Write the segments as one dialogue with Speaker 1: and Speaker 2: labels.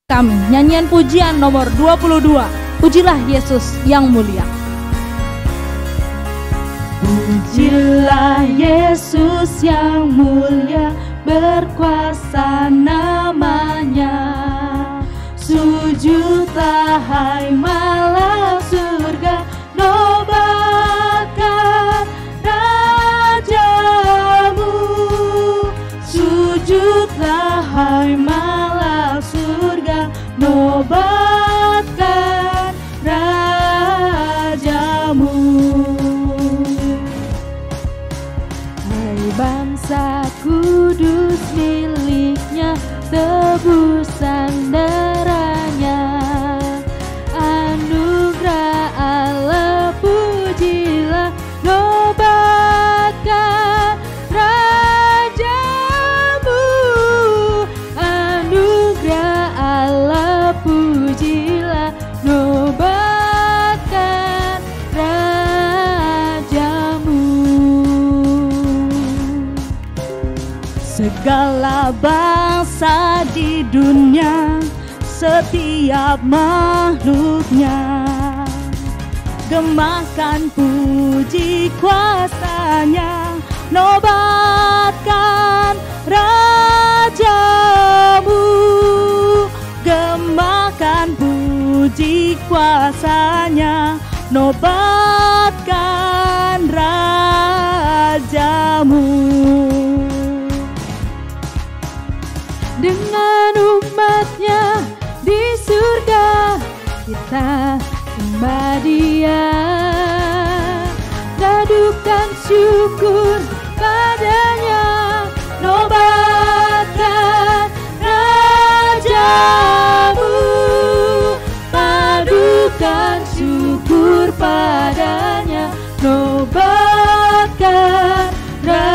Speaker 1: kami nyanyian pujian nomor 22, Pujilah Yesus yang mulia. Pujilah Yesus yang mulia, berkuasa namanya. Sujudlah hai malam surga, nobatkan rajamu. Sujudlah hai malam surga, nobatkan rajamu. Hai bangsa kudus miliknya, tebusan darahnya, anugerah Allah pujilah, nobatkan rajamu. Anugerah Allah pujilah, nobatkan rajamu. Segala bangsa di dunia, setiap makhluknya, gemakan puji kuasanya, nobatkan rajamu. Gemakan puji kuasanya, nobatkan rajamu. Dengan umatnya di surga, kita sembah Dia, gaduhkan syukur padanya, nobatkan rajamu. Padukan syukur padanya, nobatkan rajamu.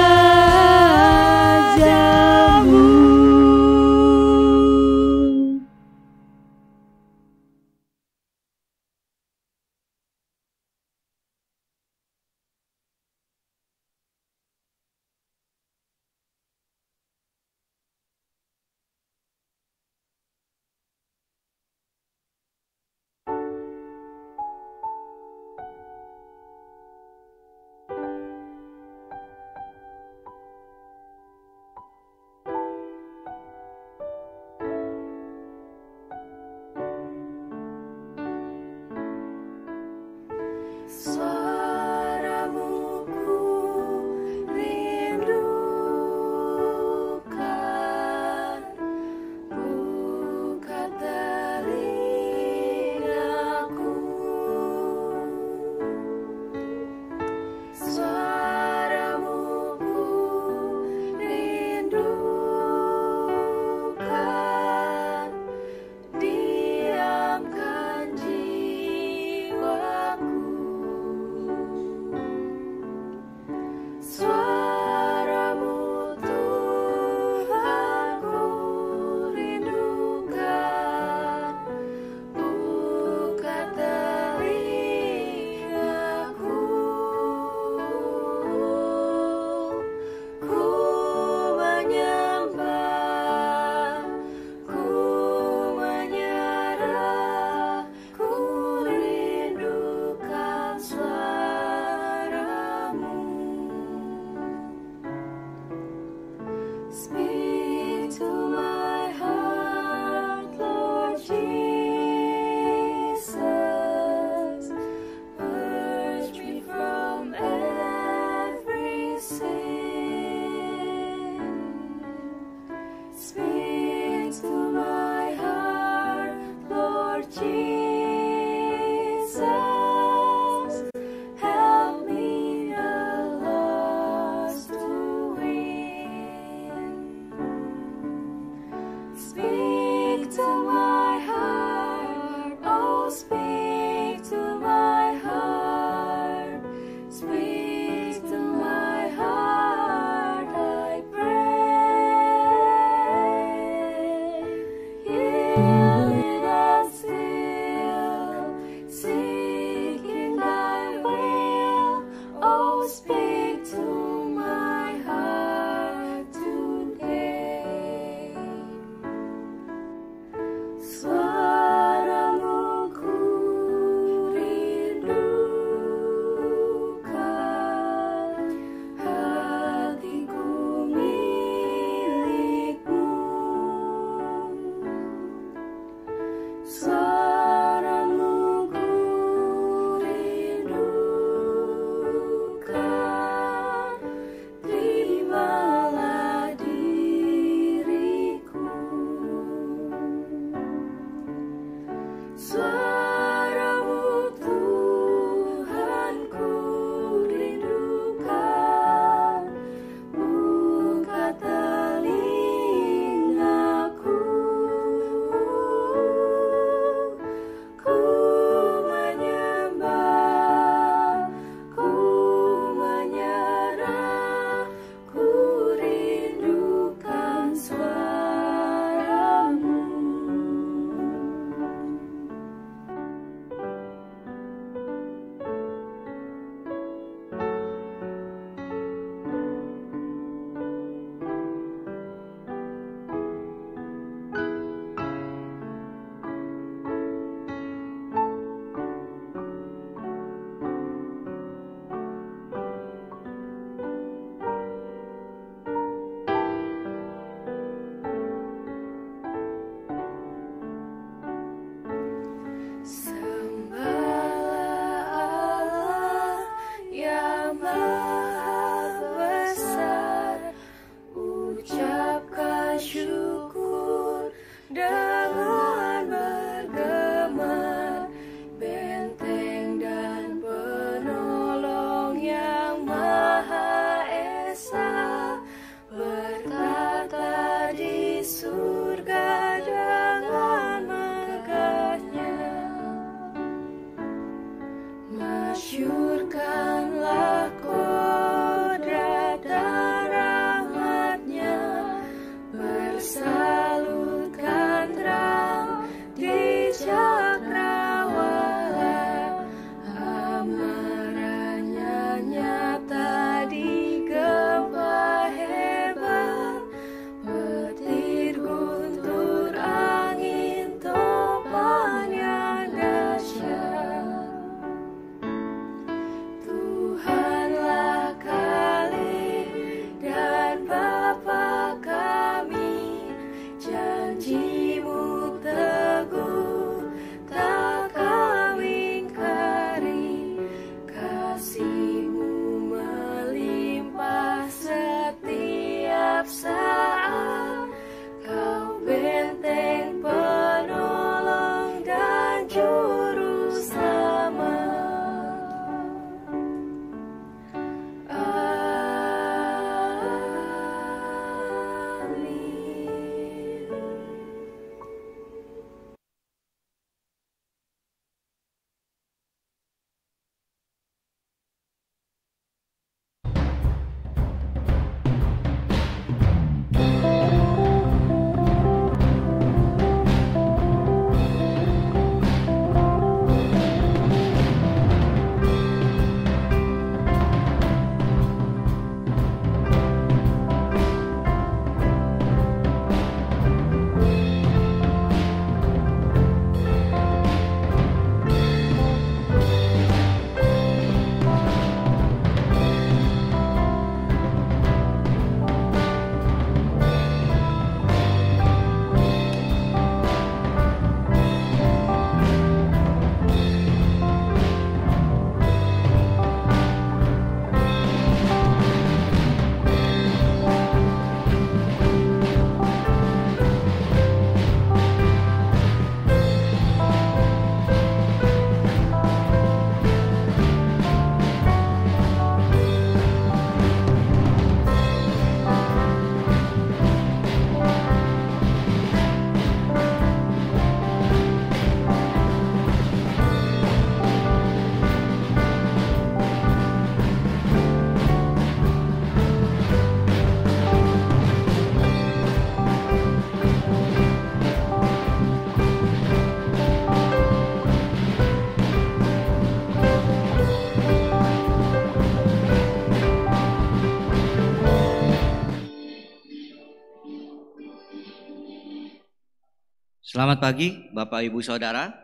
Speaker 2: Selamat pagi Bapak Ibu Saudara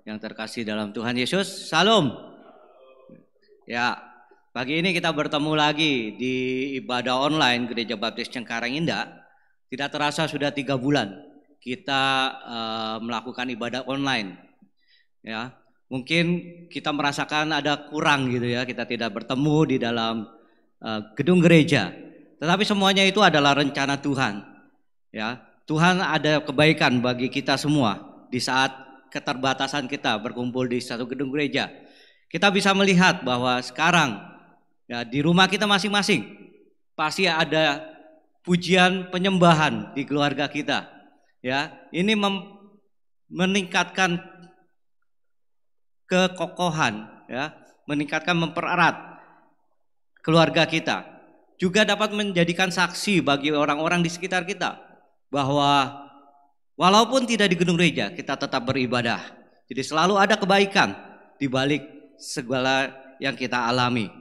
Speaker 2: yang terkasih dalam Tuhan Yesus. Salam. Ya, pagi ini kita bertemu lagi di ibadah online Gereja Baptis Cengkareng Indah. Tidak terasa sudah 3 bulan kita melakukan ibadah online. Ya, mungkin kita merasakan ada kurang gitu ya, kita tidak bertemu di dalam gedung gereja. Tetapi semuanya itu adalah rencana Tuhan. Ya, Tuhan ada kebaikan bagi kita semua di saat keterbatasan kita berkumpul di satu gedung gereja. Kita bisa melihat bahwa sekarang ya, di rumah kita masing-masing pasti ada pujian penyembahan di keluarga kita. Ya, ini meningkatkan kekokohan, ya, meningkatkan, mempererat keluarga kita. Juga dapat menjadikan saksi bagi orang-orang di sekitar kita bahwa walaupun tidak di gedung gereja, kita tetap beribadah. Jadi selalu ada kebaikan di balik segala yang kita alami.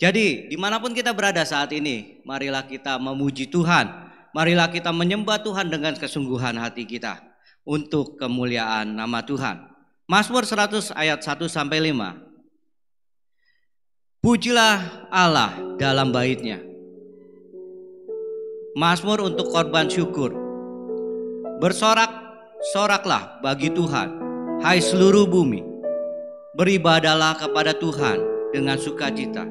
Speaker 2: Jadi dimanapun kita berada saat ini, marilah kita memuji Tuhan. Marilah kita menyembah Tuhan dengan kesungguhan hati kita untuk kemuliaan nama Tuhan. Mazmur 100 ayat 1-5. Pujilah Allah dalam bait-Nya. Mazmur untuk korban syukur. Bersorak-soraklah bagi Tuhan, hai seluruh bumi. Beribadahlah kepada Tuhan dengan sukacita.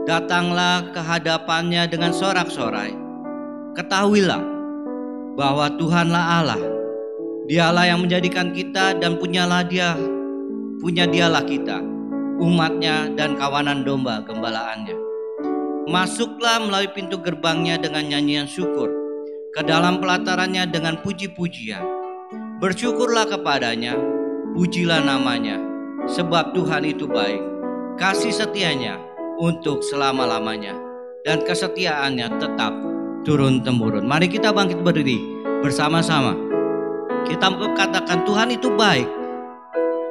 Speaker 2: Datanglah ke hadapannya dengan sorak-sorai. Ketahuilah bahwa Tuhanlah Allah. Dialah yang menjadikan kita dan punya dialah kita, umatnya dan kawanan domba gembalaannya. Masuklah melalui pintu gerbangnya dengan nyanyian syukur, ke dalam pelatarannya dengan puji-pujian. Bersyukurlah kepadanya, pujilah namanya, sebab Tuhan itu baik. Kasih setianya untuk selama-lamanya, dan kesetiaannya tetap turun-temurun. Mari kita bangkit berdiri bersama-sama. Kita katakan Tuhan itu baik.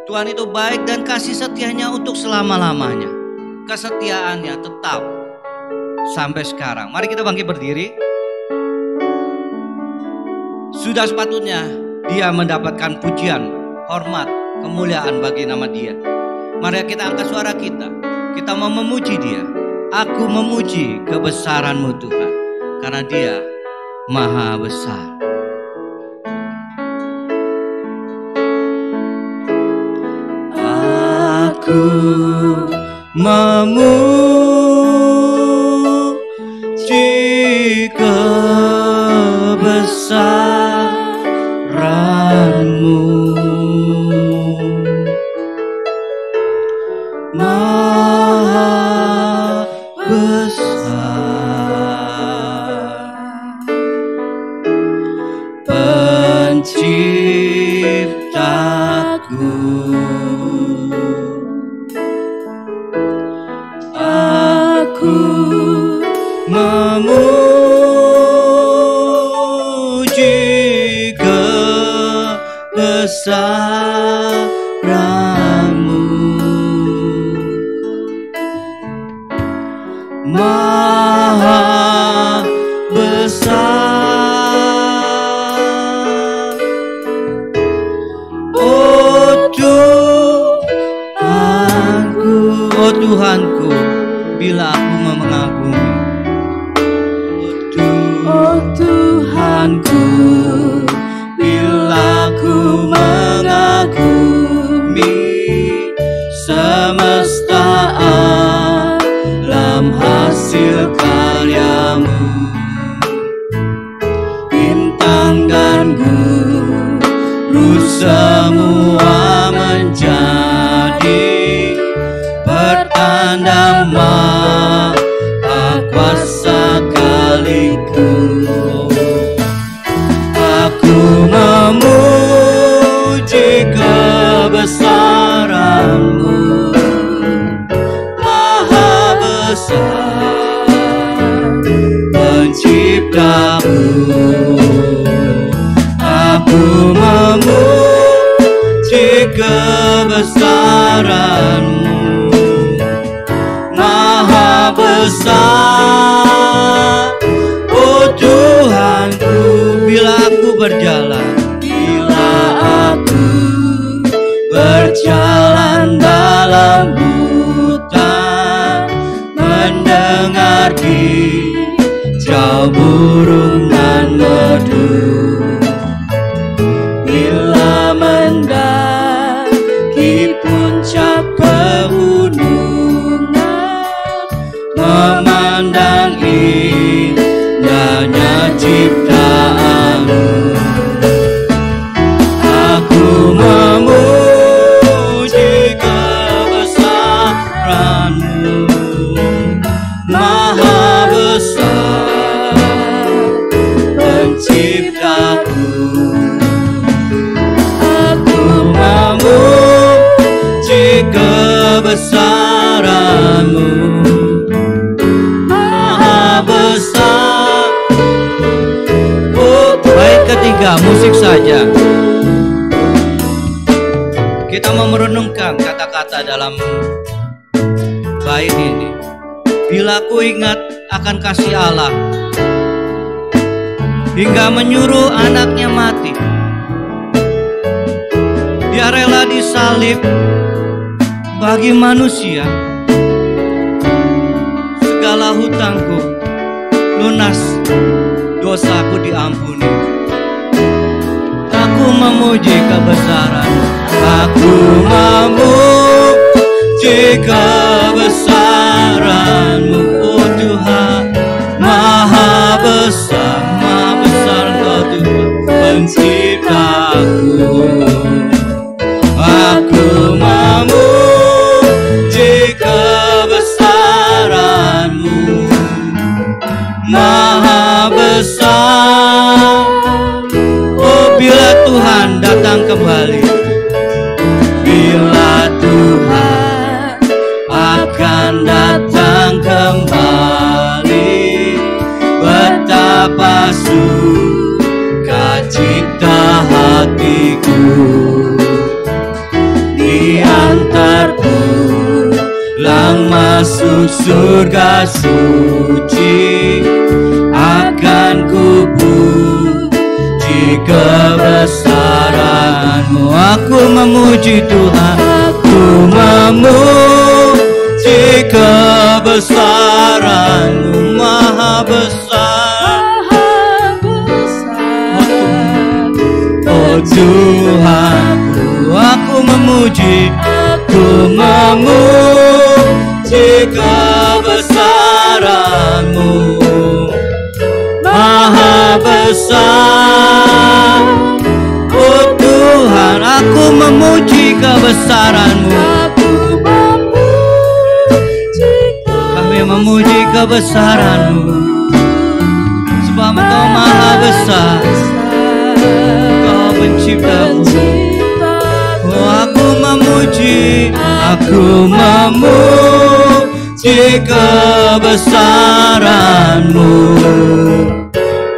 Speaker 2: Tuhan itu baik dan kasih setianya untuk selama-lamanya. Kesetiaannya tetap sampai sekarang. Mari kita bangkit berdiri. Sudah sepatutnya Dia mendapatkan pujian, hormat, kemuliaan bagi nama Dia. Mari kita angkat suara kita. Kita mau memuji Dia. Aku memuji kebesaran-Mu Tuhan, karena Dia maha besar. Aku memuji kebesaran-Mu, maha besar, penciptaku. Aku memuji kebesaran-Mu, maha besar. Oh Tuhanku, oh Tuhanku, bila aku mengagumi. Oh Tuhanku, bila aku mengagumi semesta alam hasil karya-Mu. Bintang dan guru semua menjadi pertanda maha kuasa kaliku. Aku memuji kebesaran-Mu, maha besar, pencipta-Mu. Aku memuji kebesaran-Mu, maha besar. Oh Tuhanku, bila aku berjalan, bila pergi, jauh burung nan merdu. Bila mendaki puncak pegunungan, memandang indahnya ciptaanmu, aku memuji kebesaranmu, Maha besar penciptaku. Aku memuji kebesaranmu, Maha besar. Bait ketiga, musik saja. Kita mau merenungkan kata-kata dalam bait ini. Bila ku ingat akan kasih Allah, hingga menyuruh anaknya mati, Dia rela disalib bagi manusia. Segala hutangku lunas, dosaku diampuni. Aku memuji kebesaran, aku memuji kebesaranmu, oh Tuhan. Maha besar Engkau Tuhan penciptaku. Aku memuji kebesaranmu, Maha besar. Oh, bila Tuhan datang kembali, bila Tuhan akan datang kembali, betapa sukacita hatiku. Diantar pulang masuk surga suci, akan ku puji kebesaranmu. Aku memuji Tuhan, aku memuji kebesaranmu, Maha besar. Oh Tuhanku, aku memuji kebesaranmu, Maha besar. Oh Tuhan, aku memuji kebesaranmu. Kami memuji kebesaranmu, sebab Engkau Maha besar, Engkau penciptamu. Oh, aku memuji kebesaranmu,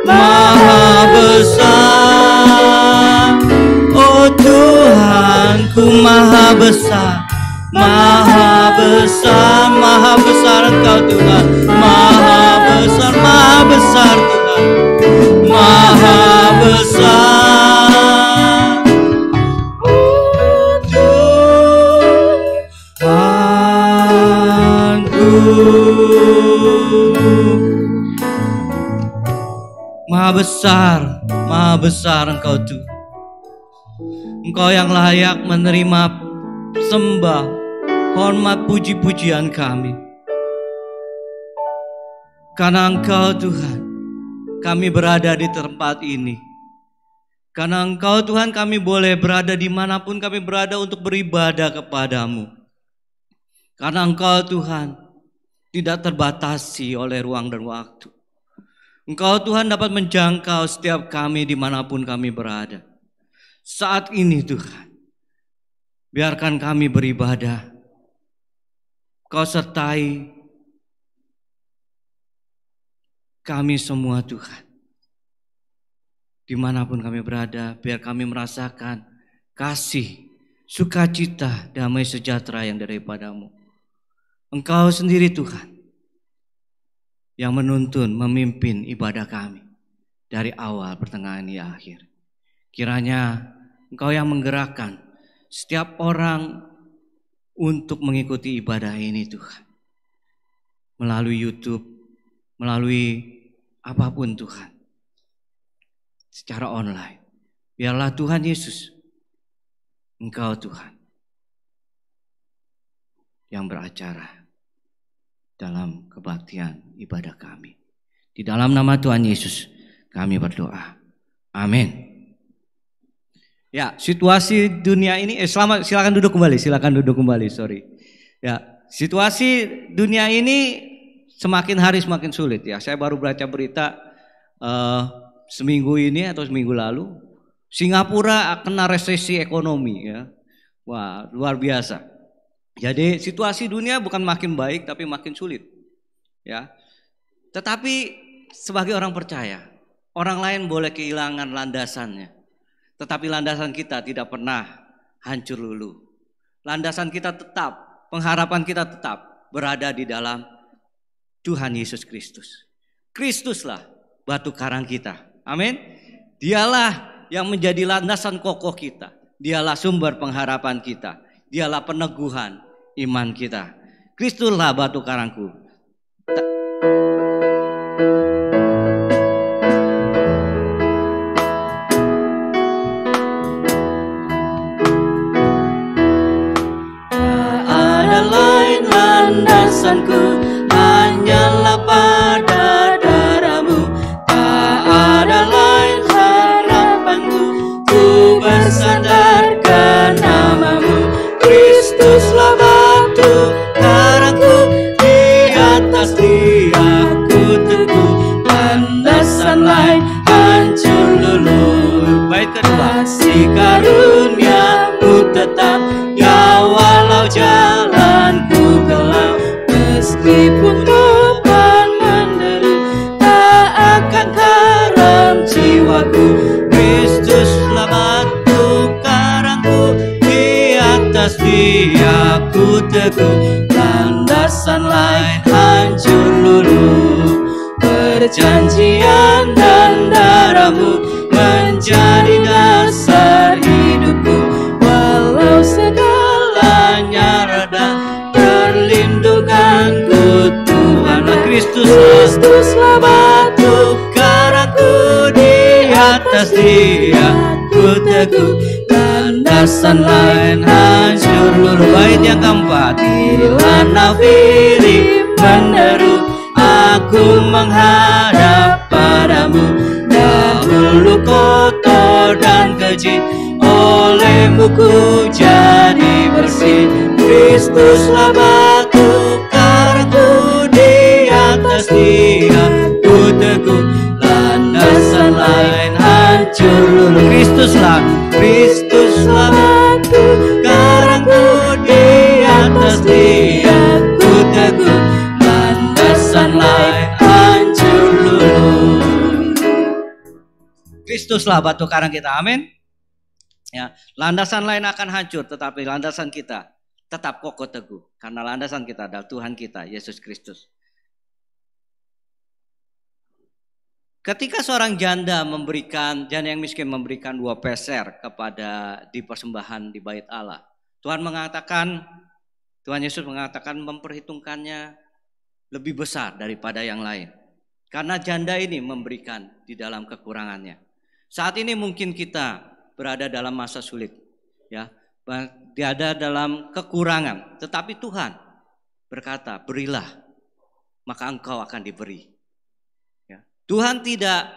Speaker 2: Maha besar. Oh Tuhanku, Maha besar, Maha besar, Maha besar Engkau Tuhan. Maha besar Tuhan, Maha besar. Tuhanku, Maha besar Engkau Tuhan. Engkau yang layak menerima sembah, hormat, puji-pujian kami. Karena Engkau Tuhan, kami berada di tempat ini. Karena Engkau Tuhan, kami boleh berada dimanapun kami berada untuk beribadah kepadamu. Karena Engkau Tuhan tidak terbatasi oleh ruang dan waktu. Engkau Tuhan dapat menjangkau setiap kami dimanapun kami berada. Saat ini Tuhan, biarkan kami beribadah. Kau sertai kami semua Tuhan. Dimanapun kami berada, biar kami merasakan kasih, sukacita, damai sejahtera yang daripadamu. Engkau sendiri Tuhan yang menuntun, memimpin ibadah kami dari awal, pertengahan, hingga akhir. Kiranya Engkau yang menggerakkan setiap orang untuk mengikuti ibadah ini Tuhan. Melalui YouTube, melalui apapun Tuhan, secara online. Biarlah Tuhan Yesus, Engkau Tuhan, yang beracara dalam kebaktian ibadah kami. Di dalam nama Tuhan Yesus kami berdoa. Amin. Ya, situasi dunia ini silakan duduk kembali, sorry. Ya, situasi dunia ini semakin hari semakin sulit ya. Saya baru baca berita seminggu ini atau seminggu lalu, Singapura kena resesi ekonomi ya. Wah, luar biasa. Jadi situasi dunia bukan makin baik tapi makin sulit. Ya. Tetapi sebagai orang percaya, orang lain boleh kehilangan landasannya. Tetapi landasan kita tidak pernah hancur lulu. Landasan kita tetap, pengharapan kita tetap berada di dalam Tuhan Yesus Kristus. Kristuslah batu karang kita. Amin. Dialah yang menjadi landasan kokoh kita. Dialah sumber pengharapan kita. Dialah peneguhan iman kita. Kristuslah batu karangku. Tak ada lain landasanku, hanyalah pada darah-Mu. Tak ada lain harapanku, ku bersandarkan nama-Mu. Kristuslah batu karangku, di atas Dia ku teguh. Landasan lain hancur lulu. Bait kedua, kasih karunia-Mu tetap, ya walau jalanku gelap, meskipun beban menderu, tak akan karam jiwaku. Kristuslah batu karangku, di atas Dia ku teguh. Landasan lain hancur lulu. Perjanjian dan darah-Mu menjadi dasar hidupku. Walau segalanya reda, perlindunganku Tuhan. Kristuslah batu karangku, di atas Dia ku teguh. Landasan lain hancur lulu. Bait yang keempat, bila nafiri menderu, aku menghadap padamu. Dahulu kotor dan keji, oleh-Mu ku jadi bersih. Kristuslah batu karangku, di atas Dia ku teguh. Landasan lain hancur lulu. Kristuslah batu karangku, di atas Dia ku teguh. Landasan lain hancur lulu. Kristuslah batu karang kita. Amin. Ya, landasan lain akan hancur, tetapi landasan kita tetap kokoh teguh, karena landasan kita adalah Tuhan kita, Yesus Kristus. Ketika seorang janda yang miskin memberikan 2 peser kepada di persembahan di bait Allah, Tuhan Yesus mengatakan memperhitungkannya lebih besar daripada yang lain. Karena janda ini memberikan di dalam kekurangannya. Saat ini mungkin kita berada dalam masa sulit, ya, berada dalam kekurangan, tetapi Tuhan berkata, berilah, maka engkau akan diberi. Ya. Tuhan tidak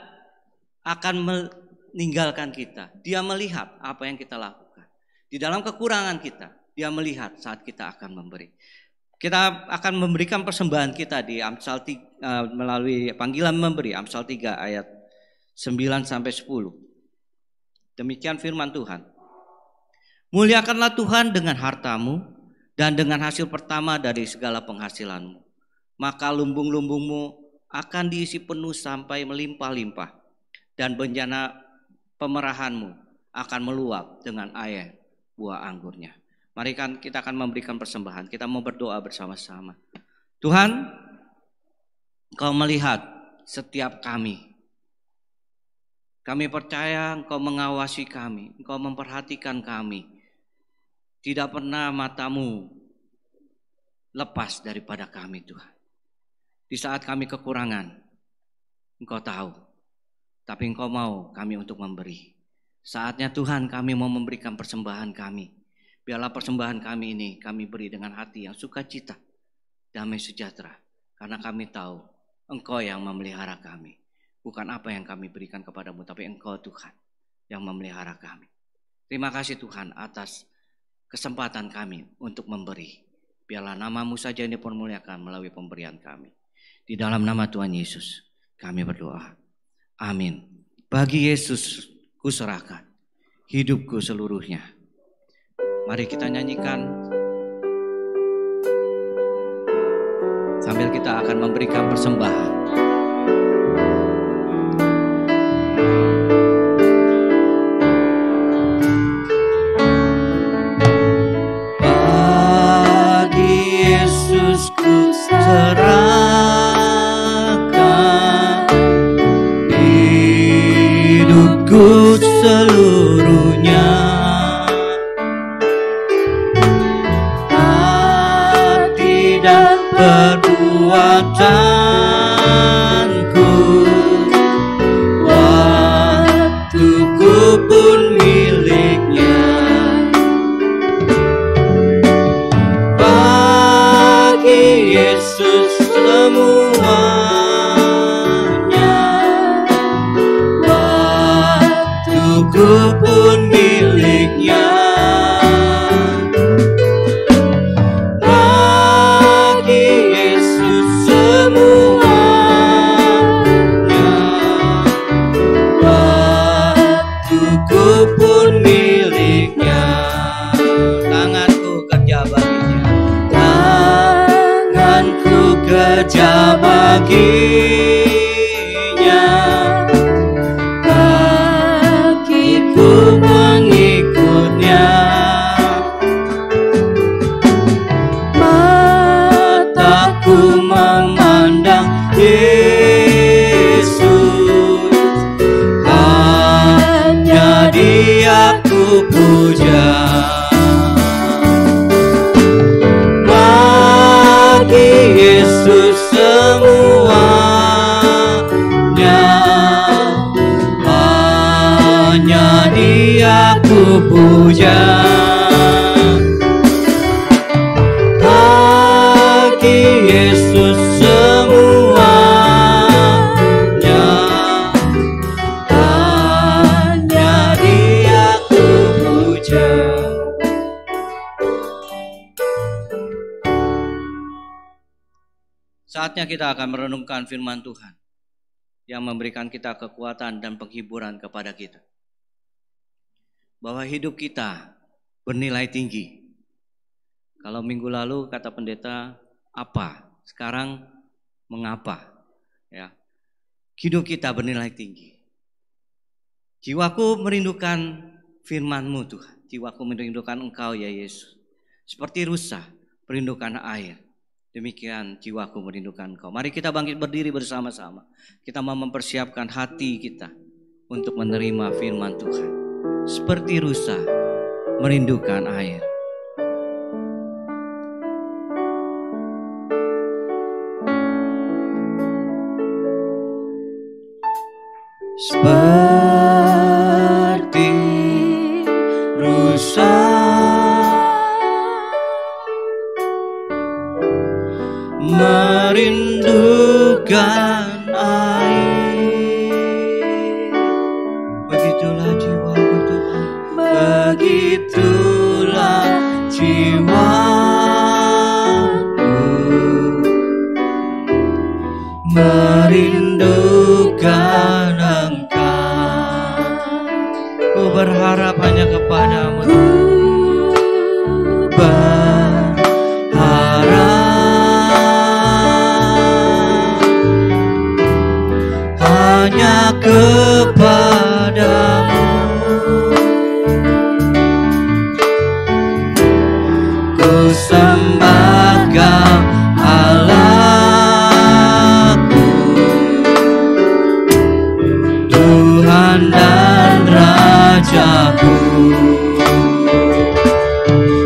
Speaker 2: akan meninggalkan kita. Dia melihat apa yang kita lakukan. Di dalam kekurangan kita, Dia melihat saat kita akan memberi. Kita akan memberikan persembahan kita di Amsal 3, melalui panggilan memberi, Amsal 3 ayat 9-10. Demikian firman Tuhan. Muliakanlah Tuhan dengan hartamu dan dengan hasil pertama dari segala penghasilanmu. Maka lumbung-lumbungmu akan diisi penuh sampai melimpah-limpah. Dan bencana pemerahanmu akan meluap dengan air buah anggurnya. Mari kita akan memberikan persembahan. Kita mau berdoa bersama-sama. Tuhan, Engkau melihat setiap kami. Kami percaya Engkau mengawasi kami. Engkau memperhatikan kami. Tidak pernah mata-Mu lepas daripada kami, Tuhan. Di saat kami kekurangan, Engkau tahu. Tapi Engkau mau kami untuk memberi. Saatnya Tuhan kami mau memberikan persembahan kami. Biarlah persembahan kami ini kami beri dengan hati yang sukacita, damai sejahtera. Karena kami tahu Engkau yang memelihara kami. Bukan apa yang kami berikan kepadamu, tapi Engkau Tuhan yang memelihara kami. Terima kasih Tuhan atas kesempatan kami untuk memberi. Biarlah nama-Mu saja yang dipermuliakan melalui pemberian kami. Di dalam nama Tuhan Yesus kami berdoa. Amin. Bagi Yesus kuserahkan hidupku seluruhnya. Mari kita nyanyikan sambil kita akan memberikan persembahan. Bagi Yesus kuserahkan hidupku seluruhnya. Hati dan perbuatanku, waktuku pun miliknya. Bagi Yesus semuanya, waktuku pun miliknya. Bagi Yesus semuanya, waktuku pun miliknya. Tanganku kerja baginya, tanganku kerja baginya, kakiku mengikutnya, mataku memandang Yesus, hanya Dia ku puja. Bagi Yesus semuanya, hanya Dia ku puja. Bagi Yesus semuanya, hanya Dia ku puja. Saatnya kita akan merenungkan firman Tuhan yang memberikan kita kekuatan dan penghiburan kepada kita. Bahwa hidup kita bernilai tinggi. Kalau minggu lalu kata pendeta apa, sekarang mengapa? Ya, hidup kita bernilai tinggi. Jiwaku merindukan firman-Mu Tuhan. Jiwaku merindukan Engkau ya Yesus. Seperti rusa merindukan air. Demikian jiwaku merindukan Engkau. Mari kita bangkit berdiri bersama-sama. Kita mau mempersiapkan hati kita untuk menerima firman Tuhan. Seperti rusa merindukan air. Seperti rusa merindukan air, begitulah jiwaku Tuhan, begitulah jiwaku merindukan Engkau. Ku berharap hanya kepadamu, hanya kepadamu. Ku sembah Kau Allahku, Tuhan dan Rajaku.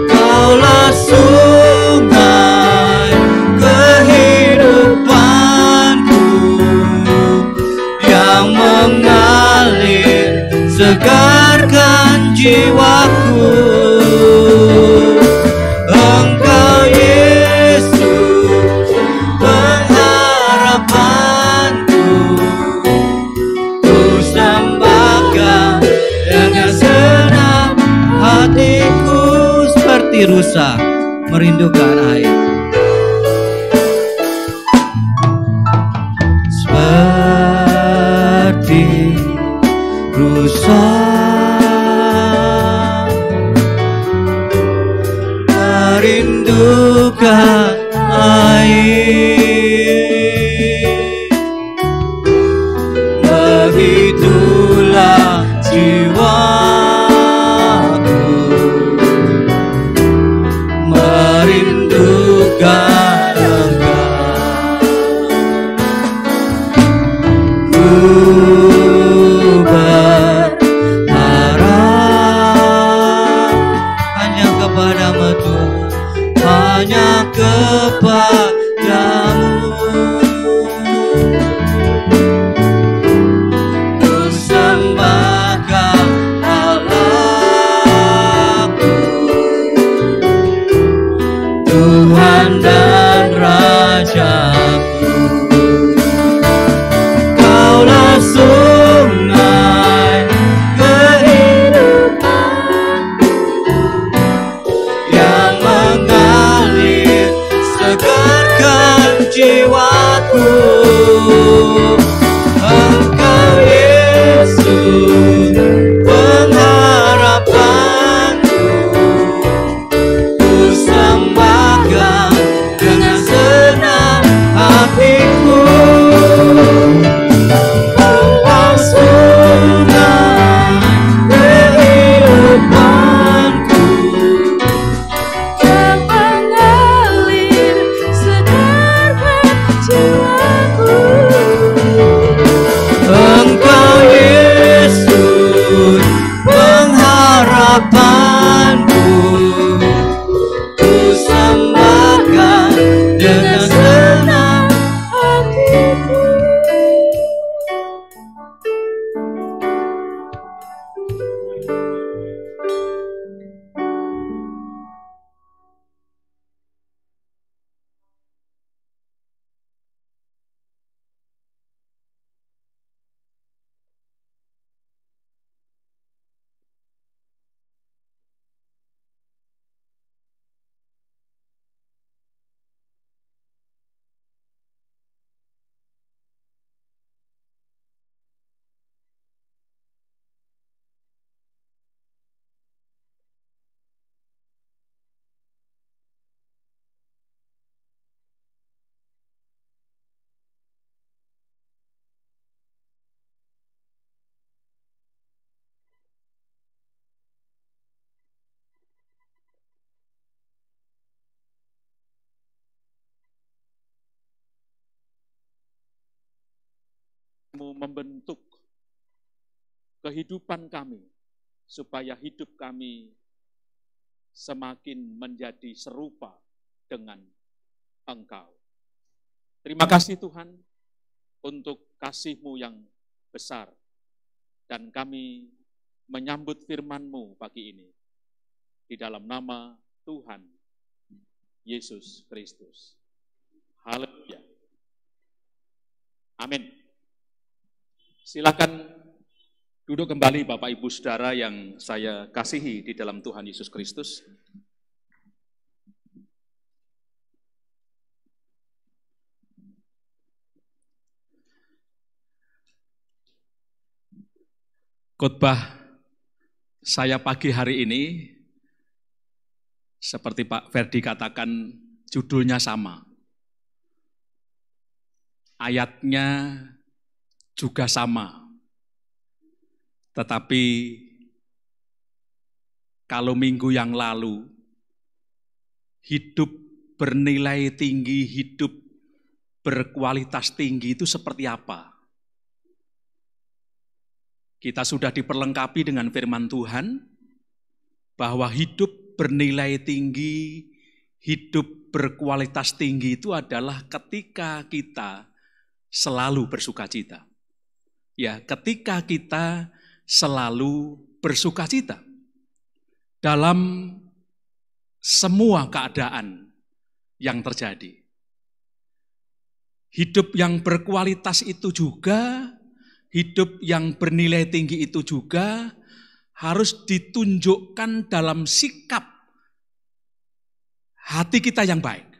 Speaker 2: Kaulah sungai kehidupan merindukan air. Seperti rusa merindukan air, begitulah jiwaku merindukan Engkau. Ku berharap hanya kepadamu Tuhan, hanya kepadamu. Ku sembahkan Allahku, Tuhan dan Rajaku. Kaulah sungai kehidupanku yang mengalir segarkan jiwaku. Engkau Yesus pengharapanku, ku sembahkan dengan senang hatiku. Kaulah sungai kehidupanku yang mengalir segarkan jiwaku. Engkau Yesus pengharapanku, ku sembahkan dengan senang hatiku.
Speaker 3: Membentuk kehidupan kami, supaya hidup kami semakin menjadi serupa dengan Engkau. Terima kasih Tuhan untuk kasih-Mu yang besar, dan kami menyambut firman-Mu pagi ini di dalam nama Tuhan Yesus Kristus. Haleluya. Amin. Silakan duduk kembali Bapak Ibu Saudara yang saya kasihi di dalam Tuhan Yesus Kristus. Khotbah saya pagi hari ini, seperti Pak Ferdi katakan, judulnya sama. Ayatnya juga sama. Tetapi kalau minggu yang lalu, hidup bernilai tinggi, hidup berkualitas tinggi itu seperti apa? Kita sudah diperlengkapi dengan firman Tuhan, bahwa hidup bernilai tinggi, hidup berkualitas tinggi itu adalah ketika kita selalu bersukacita. Ya, ketika kita selalu bersukacita dalam semua keadaan yang terjadi. Hidup yang berkualitas itu juga, hidup yang bernilai tinggi itu juga harus ditunjukkan dalam sikap hati kita yang baik.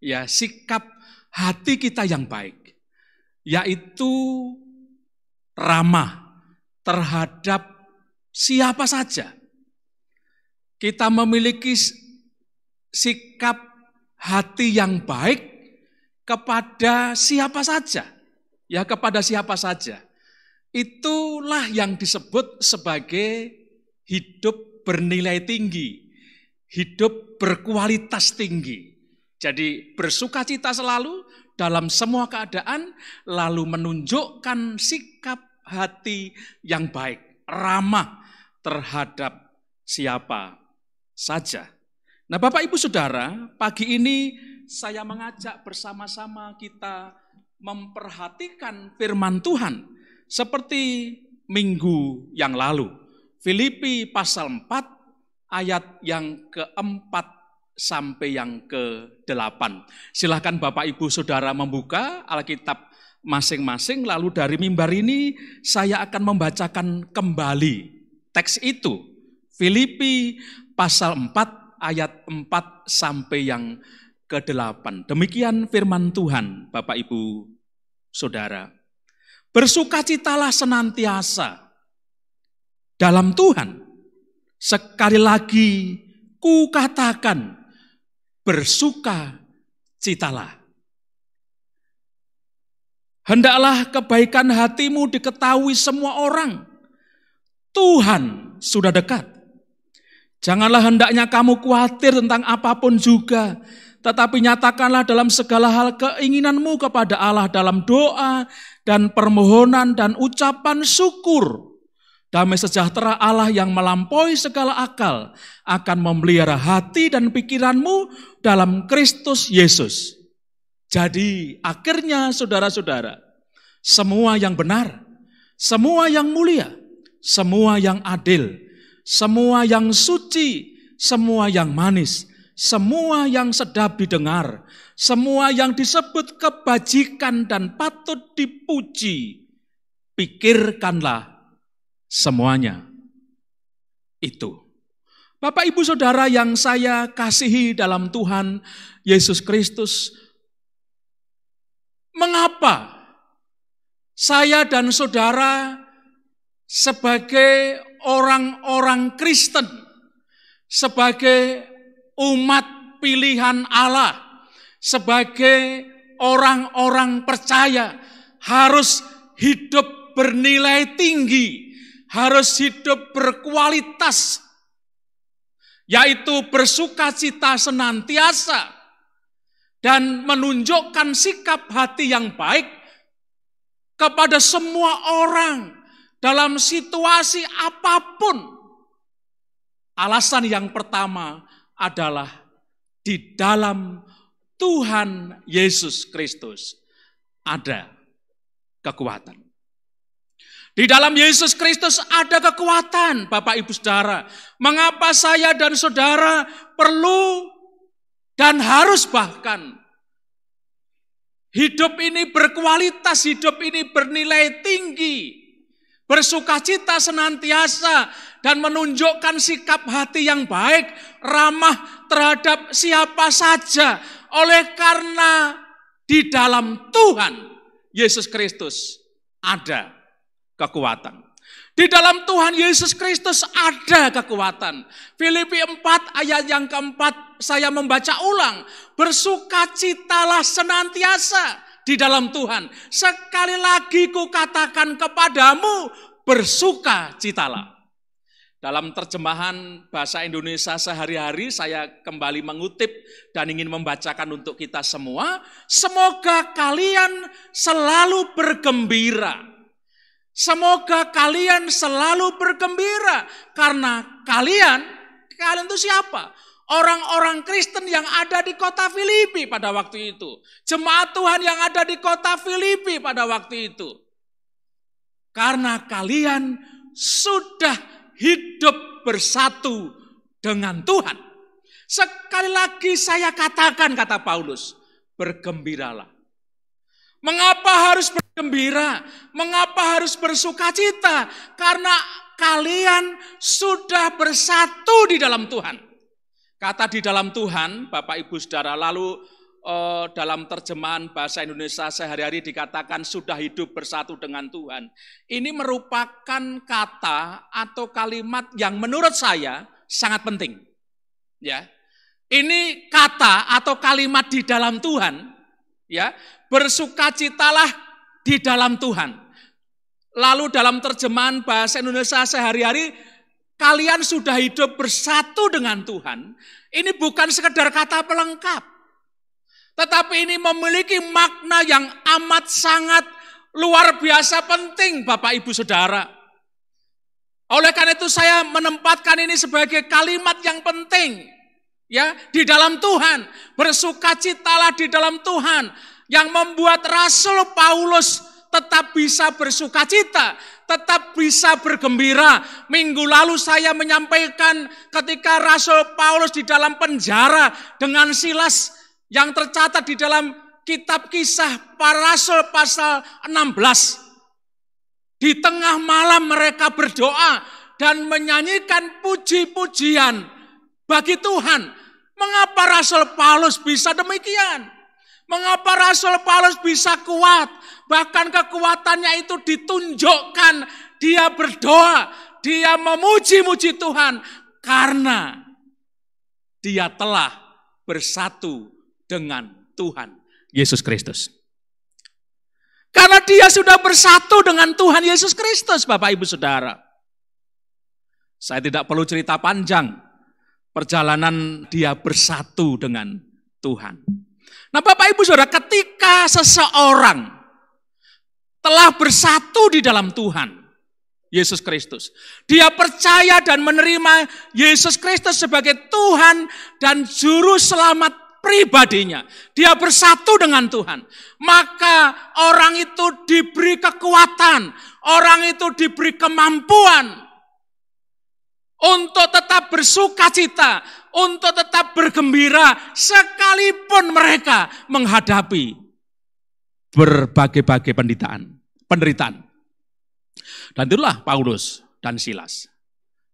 Speaker 3: Ya, sikap hati kita yang baik, yaitu ramah terhadap siapa saja. Kita memiliki sikap hati yang baik kepada siapa saja. Ya, kepada siapa saja. Itulah yang disebut sebagai hidup bernilai tinggi, hidup berkualitas tinggi. Jadi bersukacita selalu dalam semua keadaan, lalu menunjukkan sikap hati yang baik, ramah terhadap siapa saja. Nah, Bapak Ibu Saudara, pagi ini saya mengajak bersama-sama kita memperhatikan firman Tuhan seperti minggu yang lalu. Filipi pasal 4 ayat yang keempat sampai yang ke-8. Silahkan Bapak Ibu Saudara membuka Alkitab masing-masing, lalu dari mimbar ini saya akan membacakan kembali teks itu. Filipi pasal 4 ayat 4 sampai yang ke-8. Demikian firman Tuhan, Bapak Ibu Saudara. Bersukacitalah senantiasa dalam Tuhan. Sekali lagi ku katakan, bersukacitalah. Hendaklah kebaikan hatimu diketahui semua orang. Tuhan sudah dekat. Janganlah hendaknya kamu khawatir tentang apapun juga, tetapi nyatakanlah dalam segala hal keinginanmu kepada Allah dalam doa dan permohonan dan ucapan syukur. Damai sejahtera Allah yang melampaui segala akal akan memelihara hati dan pikiranmu dalam Kristus Yesus. Jadi akhirnya saudara-saudara, semua yang benar, semua yang mulia, semua yang adil, semua yang suci, semua yang manis, semua yang sedap didengar, semua yang disebut kebajikan dan patut dipuji, pikirkanlah semuanya itu. Bapak Ibu Saudara yang saya kasihi dalam Tuhan Yesus Kristus, mengapa saya dan saudara sebagai orang-orang Kristen, sebagai umat pilihan Allah, sebagai orang-orang percaya harus hidup bernilai tinggi, harus hidup berkualitas, yaitu bersukacita senantiasa dan menunjukkan sikap hati yang baik kepada semua orang dalam situasi apapun. Alasan yang pertama adalah di dalam Tuhan Yesus Kristus ada kekuatan. Di dalam Yesus Kristus ada kekuatan, Bapak Ibu Saudara. Mengapa saya dan saudara perlu dan harus bahkan hidup ini berkualitas, hidup ini bernilai tinggi, bersukacita senantiasa dan menunjukkan sikap hati yang baik, ramah terhadap siapa saja. Oleh karena di dalam Tuhan Yesus Kristus ada kekuatan. Di dalam Tuhan Yesus Kristus ada kekuatan. Filipi 4 ayat yang keempat saya membaca ulang. Bersukacitalah senantiasa di dalam Tuhan. Sekali lagi ku katakan kepadamu, bersukacitalah. Dalam terjemahan bahasa Indonesia sehari-hari saya kembali mengutip dan ingin membacakan untuk kita semua. Semoga kalian selalu bergembira. Semoga kalian selalu bergembira karena kalian itu siapa? Orang-orang Kristen yang ada di kota Filipi pada waktu itu. Jemaat Tuhan yang ada di kota Filipi pada waktu itu. Karena kalian sudah hidup bersatu dengan Tuhan. Sekali lagi saya katakan, kata Paulus, bergembiralah. Mengapa harus bergembira? Mengapa harus bersukacita? Karena kalian sudah bersatu di dalam Tuhan. Kata di dalam Tuhan, Bapak Ibu Saudara, lalu dalam terjemahan bahasa Indonesia sehari-hari dikatakan sudah hidup bersatu dengan Tuhan. Ini merupakan kata atau kalimat yang menurut saya sangat penting. Ya, ini kata atau kalimat di dalam Tuhan. Ya, bersukacitalah di dalam Tuhan. Lalu dalam terjemahan bahasa Indonesia sehari-hari, kalian sudah hidup bersatu dengan Tuhan. Ini bukan sekedar kata pelengkap. Tetapi ini memiliki makna yang amat sangat luar biasa penting, Bapak Ibu Saudara. Oleh karena itu saya menempatkan ini sebagai kalimat yang penting. Ya, di dalam Tuhan, bersukacitalah di dalam Tuhan, yang membuat Rasul Paulus tetap bisa bersukacita, tetap bisa bergembira. Minggu lalu saya menyampaikan ketika Rasul Paulus di dalam penjara dengan Silas, yang tercatat di dalam kitab Kisah Para Rasul pasal 16. Di tengah malam mereka berdoa dan menyanyikan puji-pujian bagi Tuhan. Mengapa Rasul Paulus bisa demikian? Mengapa Rasul Paulus bisa kuat? Bahkan kekuatannya itu ditunjukkan. Dia berdoa, dia memuji-muji Tuhan. Karena dia telah bersatu dengan Tuhan Yesus Kristus. Karena dia sudah bersatu dengan Tuhan Yesus Kristus, Bapak Ibu Saudara. Saya tidak perlu cerita panjang perjalanan dia bersatu dengan Tuhan. Nah, Bapak Ibu Saudara, ketika seseorang telah bersatu di dalam Tuhan Yesus Kristus, dia percaya dan menerima Yesus Kristus sebagai Tuhan dan juru selamat pribadinya, dia bersatu dengan Tuhan, maka orang itu diberi kekuatan, orang itu diberi kemampuan untuk tetap bersukacita, untuk tetap bergembira, sekalipun mereka menghadapi berbagai-bagai penderitaan. Dan itulah Paulus dan Silas.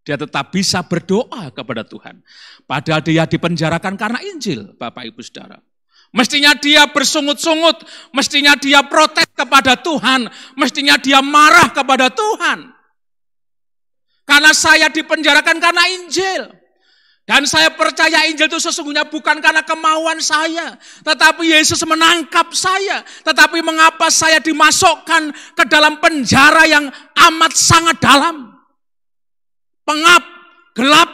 Speaker 3: Dia tetap bisa berdoa kepada Tuhan. Padahal dia dipenjarakan karena Injil, Bapak Ibu Saudara. Mestinya dia bersungut-sungut, mestinya dia protes kepada Tuhan, mestinya dia marah kepada Tuhan. Karena saya dipenjarakan karena Injil. Dan saya percaya Injil itu sesungguhnya bukan karena kemauan saya. Tetapi Yesus menangkap saya. Tetapi mengapa saya dimasukkan ke dalam penjara yang amat sangat dalam? Pengap, gelap.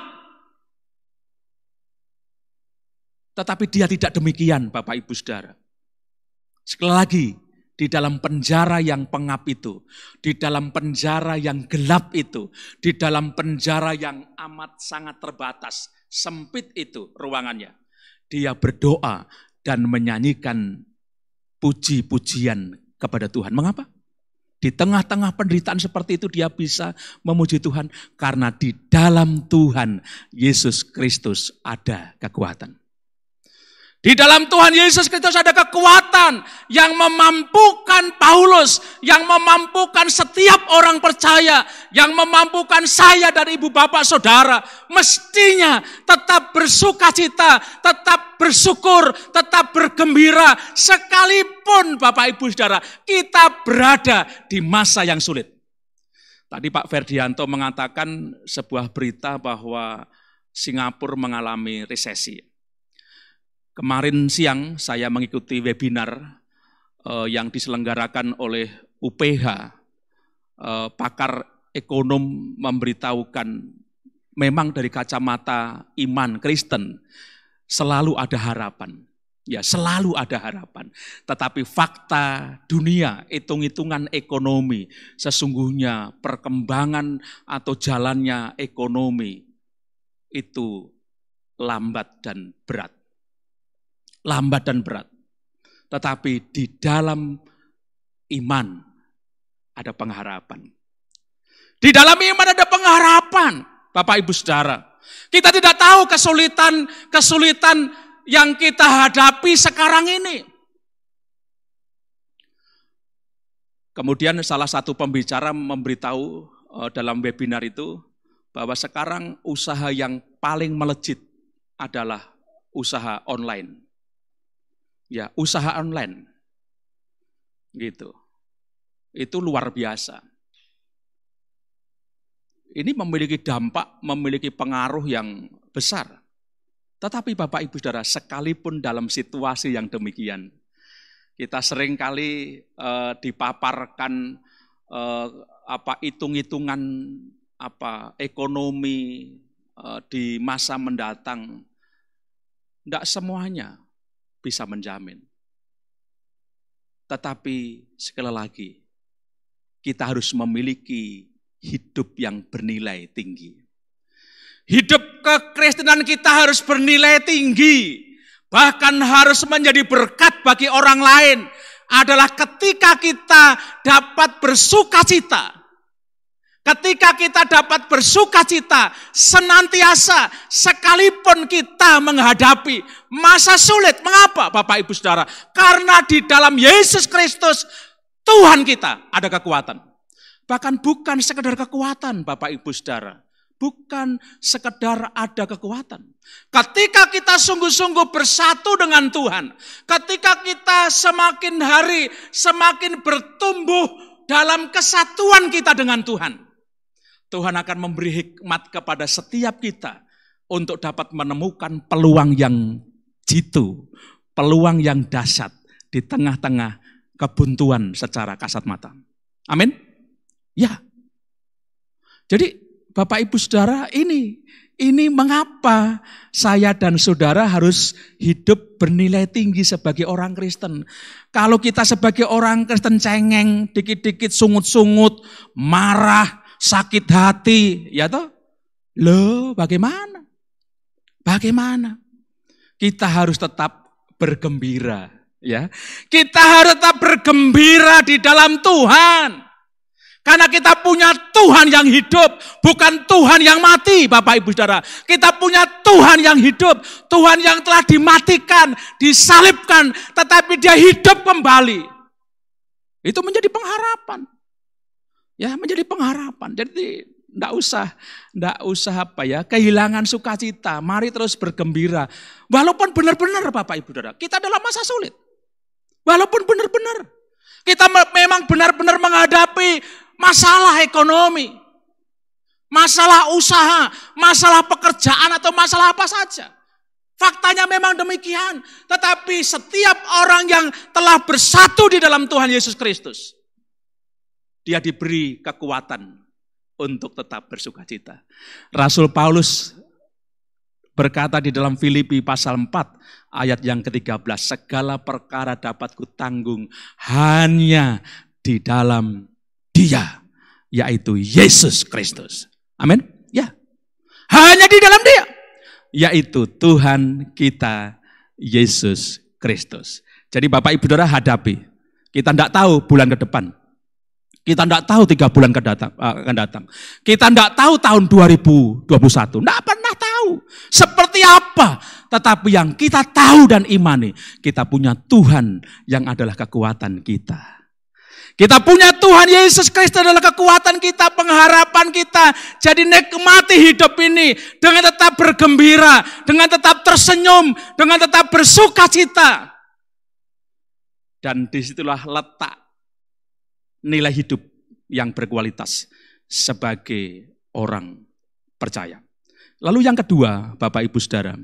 Speaker 3: Tetapi dia tidak demikian, Bapak Ibu Saudara. Sekali lagi, di dalam penjara yang pengap itu, di dalam penjara yang gelap itu, di dalam penjara yang amat sangat terbatas, sempit itu ruangannya, dia berdoa dan menyanyikan puji-pujian kepada Tuhan. Mengapa? Di tengah-tengah penderitaan seperti itu dia bisa memuji Tuhan. Karena di dalam Tuhan Yesus Kristus ada kekuatan. Di dalam Tuhan Yesus Kristus ada kekuatan yang memampukan Paulus, yang memampukan setiap orang percaya, yang memampukan saya dan ibu bapak saudara. Mestinya tetap bersukacita, tetap bersyukur, tetap bergembira. Sekalipun Bapak Ibu Saudara, kita berada di masa yang sulit. Tadi Pak Ferdianto mengatakan sebuah berita bahwa Singapura mengalami resesi. Kemarin siang saya mengikuti webinar yang diselenggarakan oleh UPH. Pakar ekonom memberitahukan memang dari kacamata iman Kristen selalu ada harapan. Ya, selalu ada harapan. Tetapi fakta dunia, hitung-hitungan ekonomi, sesungguhnya perkembangan atau jalannya ekonomi itu lambat dan berat. Lambat dan berat. Tetapi di dalam iman ada pengharapan. Di dalam iman ada pengharapan, Bapak Ibu Saudara. Kita tidak tahu kesulitan yang kita hadapi sekarang ini. Kemudian salah satu pembicara memberitahu dalam webinar itu bahwa sekarang usaha yang paling melejit adalah usaha online. Ya, usaha online. Gitu. Itu luar biasa. Ini memiliki dampak, memiliki pengaruh yang besar. Tetapi Bapak Ibu Saudara, sekalipun dalam situasi yang demikian, kita seringkali dipaparkan hitung-hitungan ekonomi di masa mendatang. Tidak semuanya bisa menjamin. Tetapi sekali lagi, kita harus memiliki hidup yang bernilai tinggi. Hidup kekristenan kita harus bernilai tinggi. Bahkan harus menjadi berkat bagi orang lain. Adalah ketika kita dapat bersukacita. Ketika kita dapat bersukacita senantiasa sekalipun kita menghadapi masa sulit. Mengapa Bapak Ibu Saudara? Karena di dalam Yesus Kristus Tuhan kita ada kekuatan. Bahkan bukan sekedar kekuatan Bapak Ibu Saudara. Bukan sekedar ada kekuatan. Ketika kita sungguh-sungguh bersatu dengan Tuhan. Ketika kita semakin hari semakin bertumbuh dalam kesatuan kita dengan Tuhan. Tuhan akan memberi hikmat kepada setiap kita untuk dapat menemukan peluang yang jitu, peluang yang dahsyat di tengah-tengah kebuntuan secara kasat mata. Amin? Ya. Jadi Bapak Ibu Saudara, ini mengapa saya dan saudara harus hidup bernilai tinggi sebagai orang Kristen. Kalau kita sebagai orang Kristen cengeng, dikit-dikit sungut-sungut, marah, sakit hati, ya toh? Loh, bagaimana? Bagaimana? Kita harus tetap bergembira, ya. Kita harus tetap bergembira di dalam Tuhan. Karena kita punya Tuhan yang hidup, bukan Tuhan yang mati, Bapak Ibu Saudara. Kita punya Tuhan yang hidup, Tuhan yang telah dimatikan, disalibkan, tetapi dia hidup kembali. Itu menjadi pengharapan. Ya, menjadi pengharapan. Jadi enggak usah kehilangan sukacita. Mari terus bergembira. Walaupun benar-benar Bapak Ibu Saudara, kita dalam masa sulit. Walaupun benar-benar kita memang benar-benar menghadapi masalah ekonomi, masalah usaha, masalah pekerjaan atau masalah apa saja. Faktanya memang demikian. Tetapi setiap orang yang telah bersatu di dalam Tuhan Yesus Kristus, dia diberi kekuatan untuk tetap bersukacita. Rasul Paulus berkata di dalam Filipi pasal 4 ayat yang ke-13, segala perkara dapat kutanggung hanya di dalam Dia, yaitu Yesus Kristus. Amin. Ya. Hanya di dalam Dia, yaitu Tuhan kita Yesus Kristus. Jadi Bapak Ibu Saudara hadapi. Kita tidak tahu bulan ke depan. Kita tidak tahu 3 bulan akan datang. Kita tidak tahu tahun 2021. Tidak pernah tahu seperti apa. Tetapi yang kita tahu dan imani, kita punya Tuhan yang adalah kekuatan kita. Kita punya Tuhan Yesus Kristus adalah kekuatan kita, pengharapan kita. Jadi nikmati hidup ini dengan tetap bergembira, dengan tetap tersenyum, dengan tetap bersukacita. Dan disitulah letak nilai hidup yang berkualitas sebagai orang percaya. Lalu yang kedua, Bapak Ibu Saudara.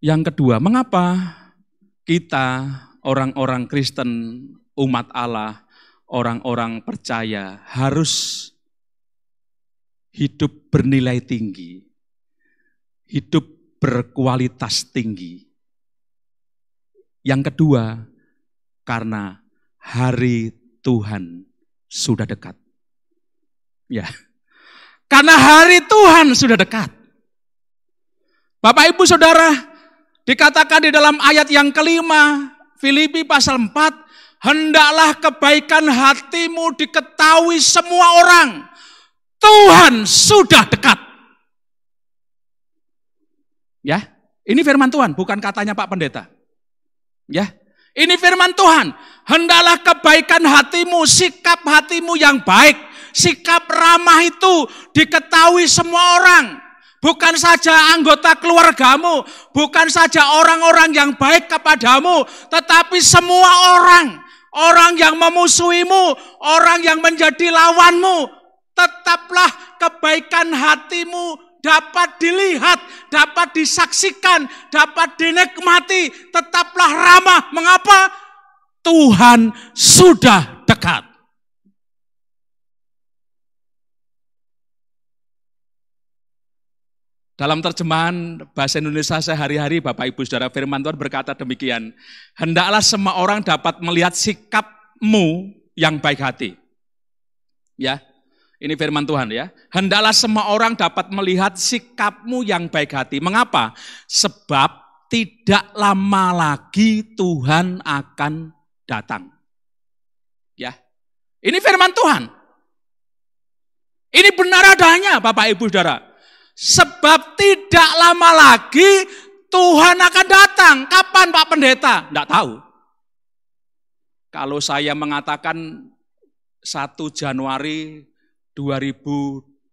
Speaker 3: Yang kedua, mengapa kita orang-orang Kristen, umat Allah, orang-orang percaya harus hidup bernilai tinggi, hidup berkualitas tinggi. Yang kedua, karena hari Tuhan sudah dekat. Ya. Karena hari Tuhan sudah dekat. Bapak Ibu Saudara, dikatakan di dalam ayat yang kelima, Filipi pasal 4, hendaklah kebaikan hatimu diketahui semua orang. Tuhan sudah dekat. Ya, ini firman Tuhan, bukan katanya Pak Pendeta. Ya, ini firman Tuhan. Hendaklah kebaikan hatimu, sikap hatimu yang baik, sikap ramah itu diketahui semua orang. bukan saja anggota keluargamu, bukan saja orang-orang yang baik kepadamu, tetapi semua orang yang memusuhimu, orang yang menjadi lawanmu, tetaplah kebaikan hatimu dapat dilihat, dapat disaksikan, dapat dinikmati, tetaplah ramah. Mengapa? Tuhan sudah dekat. Dalam terjemahan bahasa Indonesia sehari-hari, Bapak Ibu Saudara, firman Tuhan berkata demikian. Hendaklah semua orang dapat melihat sikapmu yang baik hati. Ya, ini firman Tuhan ya. Hendaklah semua orang dapat melihat sikapmu yang baik hati. Mengapa? Sebab tidak lama lagi Tuhan akan datang. Ya, ini firman Tuhan. Ini benar adanya, Bapak Ibu Saudara. Sebab tidak lama lagi Tuhan akan datang. Kapan Pak Pendeta? Tidak tahu. Kalau saya mengatakan 1 Januari 2021,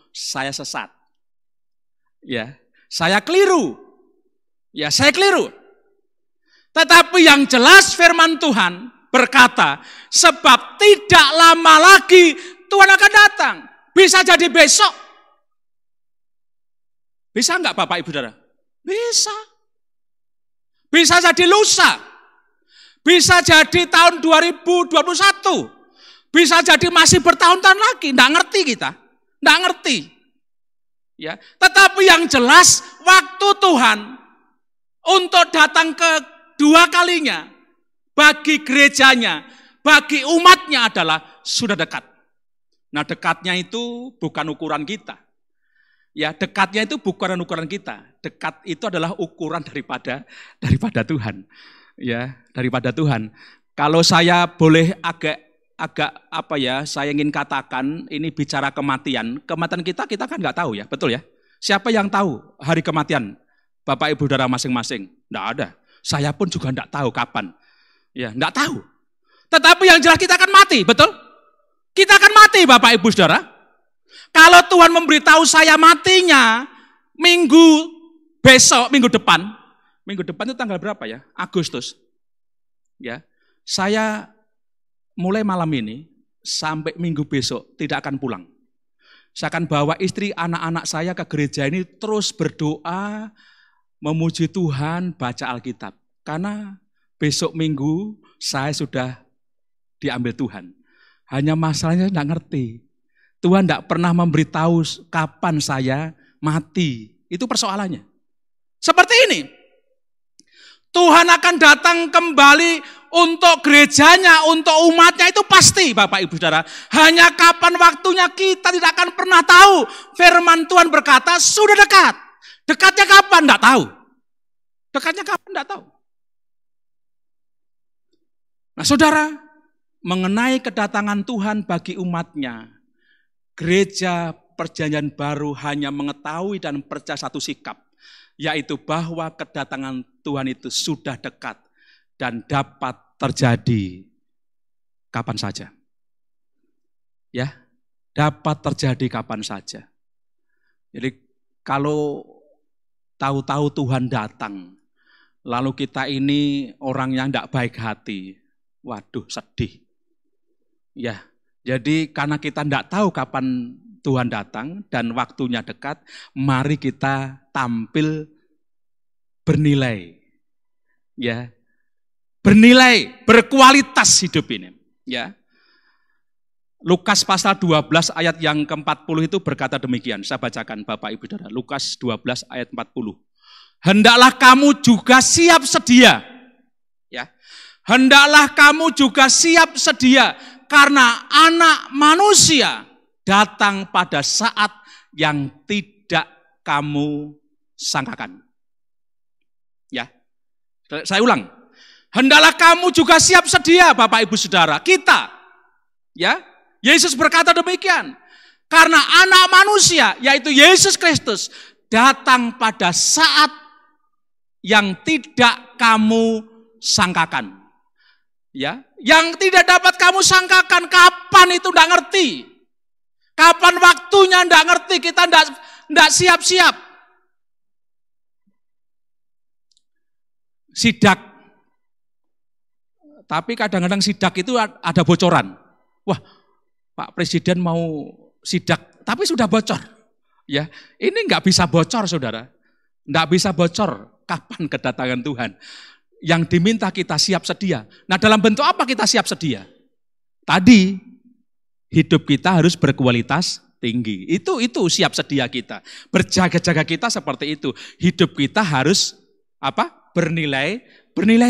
Speaker 3: saya sesat. Ya, saya keliru. Ya, saya keliru. Tetapi yang jelas firman Tuhan berkata, sebab tidak lama lagi Tuhan akan datang. Bisa jadi besok. Bisa enggak Bapak Ibu Saudara? Bisa. Bisa jadi lusa. Bisa jadi tahun 2021. Bisa jadi masih bertahun-tahun lagi. Enggak ngerti kita. Enggak ngerti. Ya. Tetapi yang jelas waktu Tuhan untuk datang kedua kalinya bagi gerejanya, bagi umatnya adalah sudah dekat. Nah, dekatnya itu bukan ukuran kita. Ya, dekatnya itu bukan ukuran kita. Dekat itu adalah ukuran daripada Tuhan. Ya, daripada Tuhan. Kalau saya boleh agak saya ingin katakan ini bicara kematian. Kematian kita kan nggak tahu ya, betul ya? Siapa yang tahu hari kematian Bapak Ibu Saudara masing-masing? Nggak ada. Saya pun juga nggak tahu kapan. Ya, nggak tahu. Tetapi yang jelas kita akan mati, betul? Kita akan mati Bapak Ibu Saudara. Kalau Tuhan memberitahu saya matinya minggu depan itu tanggal berapa ya? Agustus. Ya, saya mulai malam ini sampai minggu besok tidak akan pulang. Saya akan bawa istri, anak-anak saya ke gereja ini terus berdoa, memuji Tuhan, baca Alkitab. Karena besok minggu saya sudah diambil Tuhan. Hanya masalahnya tidak ngerti. Tuhan tidak pernah memberitahu kapan saya mati. Itu persoalannya. Seperti ini. Tuhan akan datang kembali untuk gerejanya, untuk umatnya itu pasti Bapak Ibu Saudara. Hanya kapan waktunya kita tidak akan pernah tahu. Firman Tuhan berkata sudah dekat. Dekatnya kapan? Tidak tahu. Dekatnya kapan? Tidak tahu. Nah saudara, mengenai kedatangan Tuhan bagi umatnya, Gereja Perjanjian Baru hanya mengetahui dan percaya satu sikap, yaitu bahwa kedatangan Tuhan itu sudah dekat dan dapat terjadi kapan saja. Ya, dapat terjadi kapan saja. Jadi kalau tahu-tahu Tuhan datang, lalu kita ini orang yang tidak baik hati, waduh sedih. Ya. Jadi karena kita tidak tahu kapan Tuhan datang dan waktunya dekat, mari kita tampil bernilai. Ya. Bernilai, berkualitas hidup ini, ya. Lukas pasal 12 ayat yang ke-40 itu berkata demikian. Saya bacakan Bapak Ibu Saudara. Lukas 12 ayat 40. Hendaklah kamu juga siap sedia. Ya. Hendaklah kamu juga siap sedia. Karena anak manusia datang pada saat yang tidak kamu sangkakan. Ya, saya ulang. Hendaklah kamu juga siap sedia Bapak Ibu Saudara. Kita, ya, Yesus berkata demikian. Karena anak manusia, yaitu Yesus Kristus, datang pada saat yang tidak kamu sangkakan. Ya, yang tidak dapat kamu sangkakan kapan itu enggak ngerti. Kapan waktunya enggak ngerti, kita tidak siap-siap. Sidak. Tapi kadang-kadang sidak itu ada bocoran. Wah, Pak Presiden mau sidak, tapi sudah bocor. Ya, ini nggak bisa bocor, saudara. Nggak bisa bocor kapan kedatangan Tuhan. Yang diminta kita siap sedia. Nah, dalam bentuk apa kita siap sedia? Tadi, hidup kita harus berkualitas tinggi. Itu siap sedia kita. Berjaga-jaga kita seperti itu. Hidup kita harus bernilai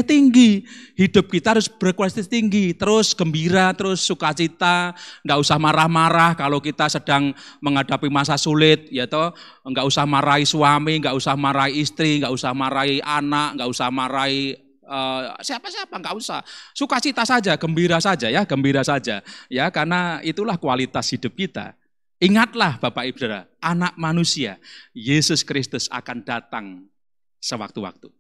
Speaker 3: tinggi. Hidup kita harus berkualitas tinggi. Terus gembira, terus sukacita. Enggak usah marah-marah kalau kita sedang menghadapi masa sulit, ya toh. Enggak usah marahi suami, enggak usah marahi istri, enggak usah marahi anak, enggak usah marahi siapa-siapa, enggak usah. Sukacita saja, gembira saja ya, gembira saja. Ya, karena itulah kualitas hidup kita. Ingatlah Bapak Ibu Saudara, anak manusia, Yesus Kristus akan datang sewaktu-waktu.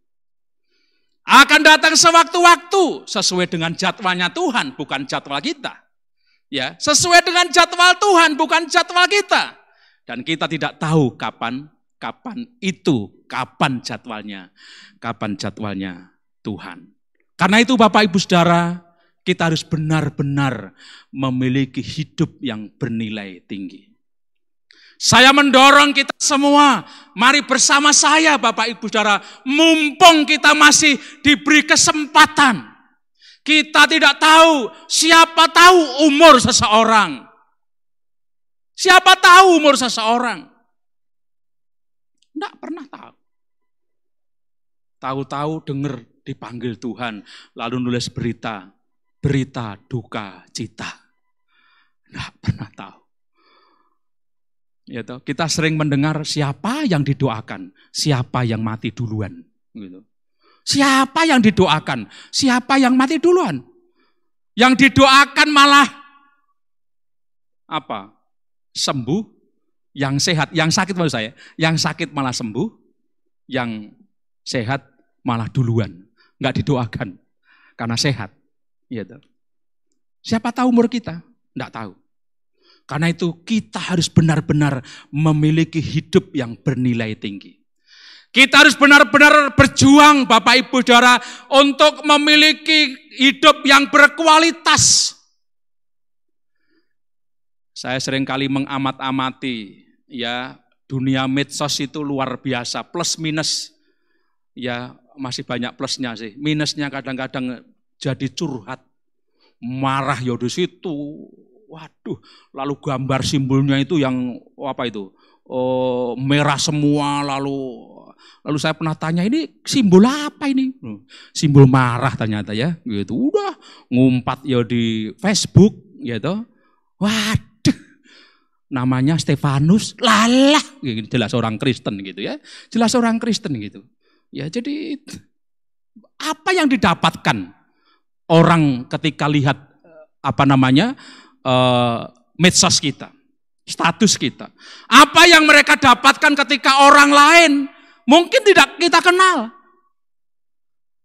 Speaker 3: Akan datang sewaktu-waktu sesuai dengan jadwalnya Tuhan, bukan jadwal kita. Ya, sesuai dengan jadwal Tuhan, bukan jadwal kita. Dan kita tidak tahu kapan jadwalnya Tuhan. Karena itu Bapak Ibu Saudara, kita harus benar-benar memiliki hidup yang bernilai tinggi. Saya mendorong kita semua, mari bersama saya Bapak Ibu Saudara, mumpung kita masih diberi kesempatan. Kita tidak tahu, siapa tahu umur seseorang. Siapa tahu umur seseorang. Tidak pernah tahu. Tahu-tahu dengar dipanggil Tuhan, lalu nulis berita duka cita. Tidak pernah tahu. Ya toh, kita sering mendengar siapa yang didoakan, siapa yang mati duluan. Gitu. Siapa yang didoakan, siapa yang mati duluan. Yang didoakan malah sembuh, yang sehat, yang sakit maksud saya, yang sakit malah sembuh, yang sehat malah duluan. Enggak didoakan karena sehat. Gitu. Siapa tahu umur kita? Enggak tahu. Karena itu kita harus benar-benar memiliki hidup yang bernilai tinggi. Kita harus benar-benar berjuang Bapak Ibu Saudara untuk memiliki hidup yang berkualitas. Saya seringkali mengamat-amati ya, dunia medsos itu luar biasa, plus minus. Ya, masih banyak plusnya sih. Minusnya kadang-kadang jadi curhat. Marah ya di situ. Waduh, lalu gambar simbolnya itu yang merah semua, lalu saya pernah tanya, ini simbol apa ini? Simbol marah ternyata ya. Gitu. Udah ngumpat ya di Facebook gitu. Waduh. Namanya Stefanus, lalah, jelas orang Kristen gitu ya. Jelas orang Kristen gitu. Ya, jadi apa yang didapatkan orang ketika lihat medsos kita, status kita. Apa yang mereka dapatkan ketika orang lain mungkin tidak kita kenal.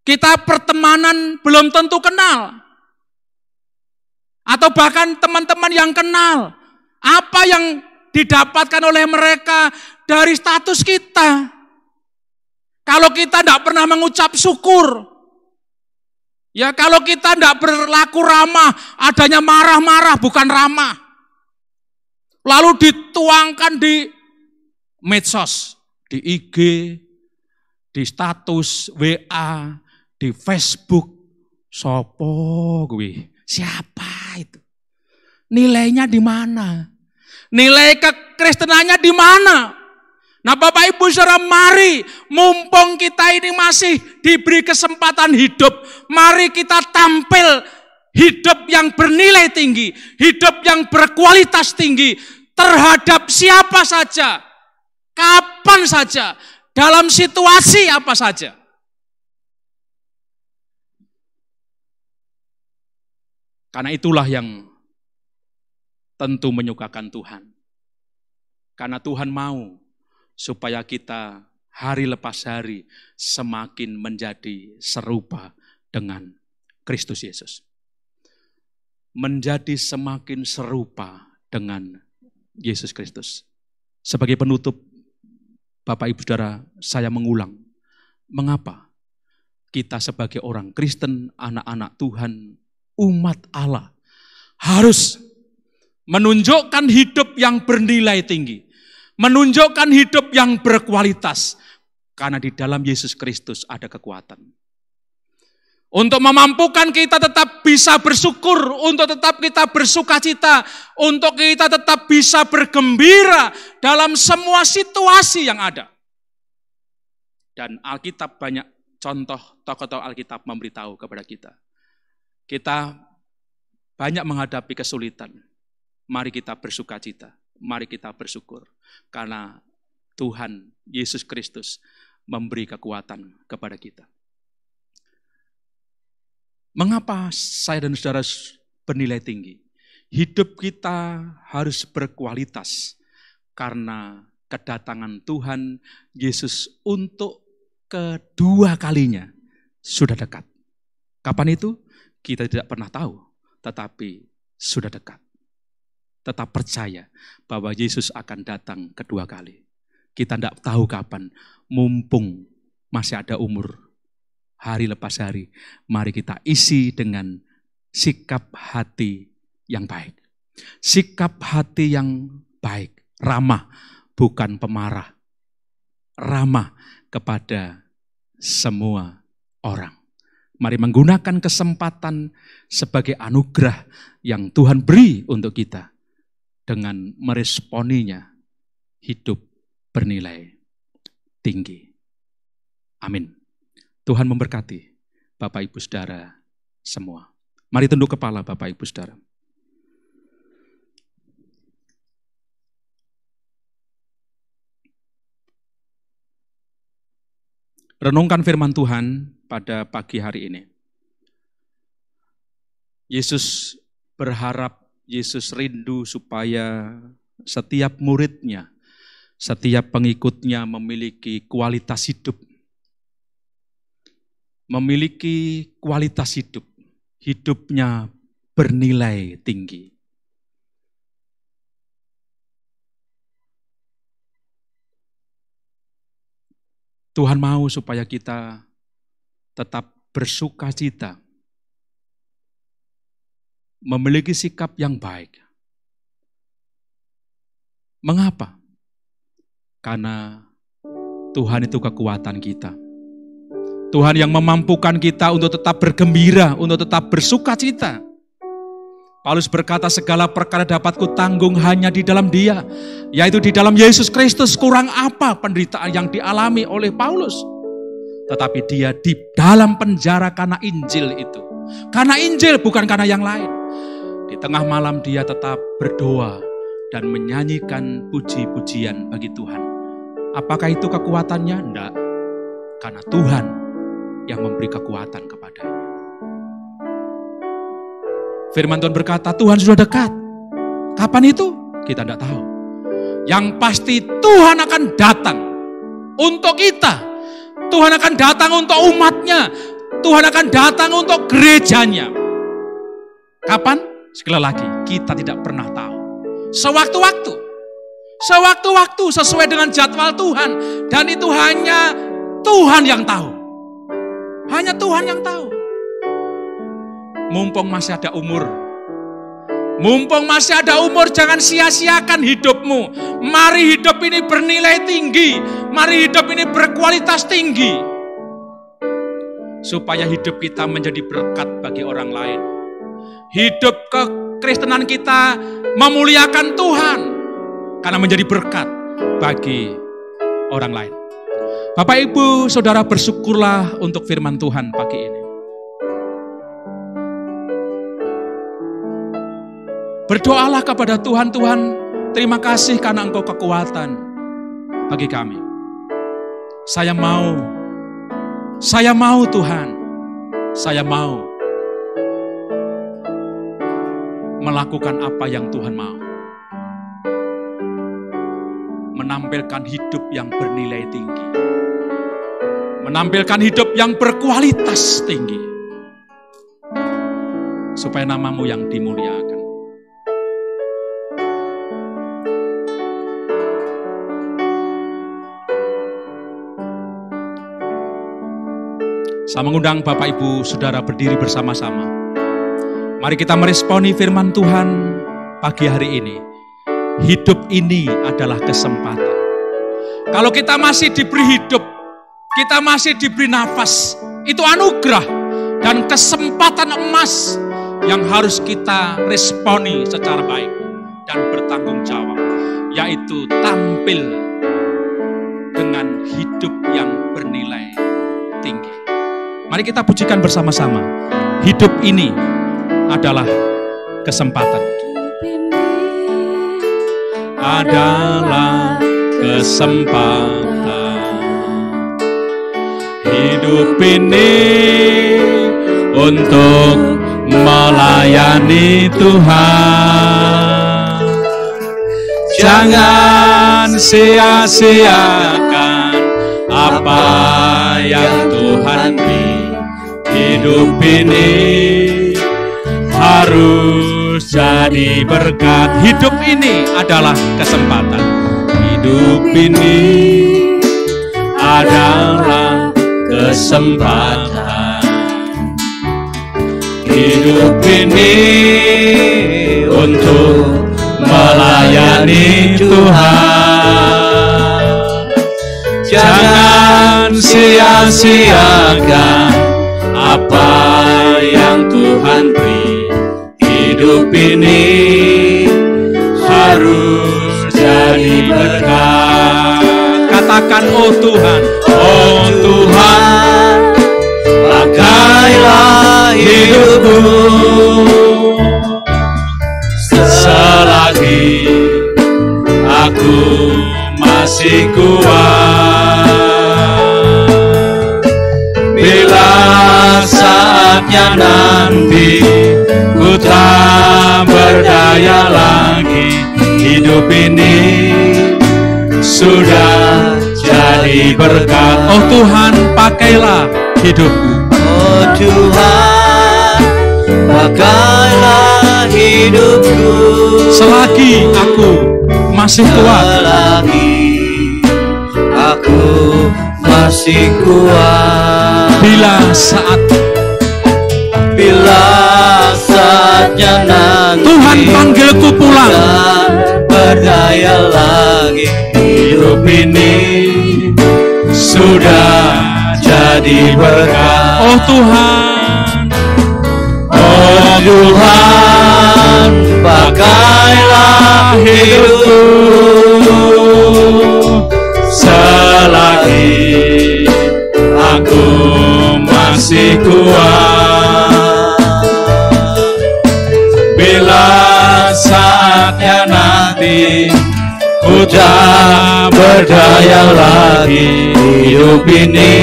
Speaker 3: Kita pertemanan belum tentu kenal. Atau bahkan teman-teman yang kenal. Apa yang didapatkan oleh mereka dari status kita. Kalau kita tidak pernah mengucap syukur, ya kalau kita tidak berlaku ramah, adanya marah-marah bukan ramah. Lalu dituangkan di medsos, di IG, di status WA, di Facebook. Sopo gue? Siapa itu? Nilainya di mana? Nilai kekristenannya di mana? Nah Bapak Ibu Saudara, mari mumpung kita ini masih diberi kesempatan hidup, mari kita tampil hidup yang bernilai tinggi, hidup yang berkualitas tinggi terhadap siapa saja, kapan saja, dalam situasi apa saja. Karena itulah yang tentu menyukakan Tuhan. Karena Tuhan mau supaya kita hari lepas hari semakin menjadi serupa dengan Kristus Yesus. Menjadi semakin serupa dengan Yesus Kristus. Sebagai penutup, Bapak Ibu Saudara, saya mengulang. Mengapa kita sebagai orang Kristen, anak-anak Tuhan, umat Allah, harus menunjukkan hidup yang bernilai tinggi, menunjukkan hidup yang berkualitas, karena di dalam Yesus Kristus ada kekuatan. Untuk memampukan kita tetap bisa bersyukur, untuk tetap kita bersuka cita, untuk kita tetap bisa bergembira dalam semua situasi yang ada. Dan Alkitab banyak contoh tokoh-tokoh Alkitab memberitahu kepada kita. Kita banyak menghadapi kesulitan. Mari kita bersuka cita, mari kita bersyukur. Karena Tuhan Yesus Kristus memberi kekuatan kepada kita. Mengapa saya dan saudara bernilai tinggi? Hidup kita harus berkualitas karena kedatangan Tuhan Yesus untuk kedua kalinya sudah dekat. Kapan itu? Kita tidak pernah tahu, tetapi sudah dekat. Tetap percaya bahwa Yesus akan datang kedua kali. Kita tidak tahu kapan, mumpung masih ada umur. Hari lepas hari, mari kita isi dengan sikap hati yang baik. Sikap hati yang baik, ramah, bukan pemarah. Ramah kepada semua orang. Mari menggunakan kesempatan sebagai anugerah yang Tuhan beri untuk kita. Dengan meresponinya, hidup bernilai tinggi. Amin. Tuhan memberkati Bapak Ibu Saudara semua. Mari tunduk kepala Bapak Ibu Saudara. Renungkan firman Tuhan pada pagi hari ini. Yesus berharap, Yesus rindu supaya setiap muridnya, setiap pengikutnya memiliki kualitas hidup. Memiliki kualitas hidup, hidupnya bernilai tinggi. Tuhan mau supaya kita tetap bersuka cita, memiliki sikap yang baik. Mengapa? Karena Tuhan itu kekuatan kita. Tuhan yang memampukan kita untuk tetap bergembira, untuk tetap bersuka cita. Paulus berkata, segala perkara dapat kutanggung hanya di dalam Dia, yaitu di dalam Yesus Kristus. Kurang apa penderitaan yang dialami oleh Paulus? Tetapi dia di dalam penjara karena Injil itu. Karena Injil, bukan karena yang lain. Di tengah malam dia tetap berdoa dan menyanyikan puji-pujian bagi Tuhan. Apakah itu kekuatannya? Enggak. Karena Tuhan yang memberi kekuatan kepadanya. Firman Tuhan berkata, Tuhan sudah dekat. Kapan itu? Kita tidak tahu. Yang pasti Tuhan akan datang untuk kita. Tuhan akan datang untuk umatnya. Tuhan akan datang untuk gerejanya. Kapan? Sekali lagi, kita tidak pernah tahu. Sewaktu-waktu. Sewaktu-waktu sesuai dengan jadwal Tuhan. Dan itu hanya Tuhan yang tahu. Hanya Tuhan yang tahu. Mumpung masih ada umur. Mumpung masih ada umur, jangan sia-siakan hidupmu. Mari hidup ini bernilai tinggi. Mari hidup ini berkualitas tinggi. Supaya hidup kita menjadi berkat bagi orang lain. Hidup kekristenan kita memuliakan Tuhan. Karena menjadi berkat bagi orang lain. Bapak Ibu Saudara, bersyukurlah untuk firman Tuhan pagi ini. Berdoalah kepada Tuhan, Tuhan, terima kasih karena Engkau kekuatan bagi kami. Saya mau Tuhan, saya mau melakukan apa yang Tuhan mau. Menampilkan hidup yang bernilai tinggi. Menampilkan hidup yang berkualitas tinggi. Supaya nama-Mu yang dimuliakan. Saya mengundang Bapak Ibu Saudara berdiri bersama-sama. Mari kita meresponi firman Tuhan pagi hari ini. Hidup ini adalah kesempatan. Kalau kita masih diberi hidup, kita masih diberi nafas, itu anugerah dan kesempatan emas yang harus kita responi secara baik dan bertanggung jawab, yaitu tampil dengan hidup yang bernilai tinggi. Mari kita pujikan bersama-sama. Hidup ini adalah kesempatan. Adalah kesempatan. Hidup ini untuk melayani Tuhan. Jangan sia-siakan apa yang Tuhan beri. Hidup ini harus jadi berkat. Hidup ini adalah kesempatan. Hidup ini adalah kesempatan. Hidup ini untuk melayani Tuhan. Jangan sia-siakan apa yang Tuhan beri. Hidup ini harus jadi berkat. Katakan, oh Tuhan, oh Tuhan, pakailah hidupku selagi aku masih kuat. Bila saatnya nanti ku tak berdaya lagi, hidup ini sudah jadi berkat. Oh Tuhan, pakailah hidupku.
Speaker 2: Oh Tuhan, pakailah hidupku
Speaker 3: selagi aku masih kuat.
Speaker 2: Selagi aku masih kuat.
Speaker 3: Bila
Speaker 2: saatnya nanti
Speaker 3: Tuhan panggilku pulang,
Speaker 2: berdaya lagi, hidup ini sudah jadi berkat.
Speaker 3: oh Tuhan,
Speaker 2: oh Tuhan, pakailah hidupku selagi aku masih kuat. Bila saatnya nanti ku tak berdaya lagi, hidup ini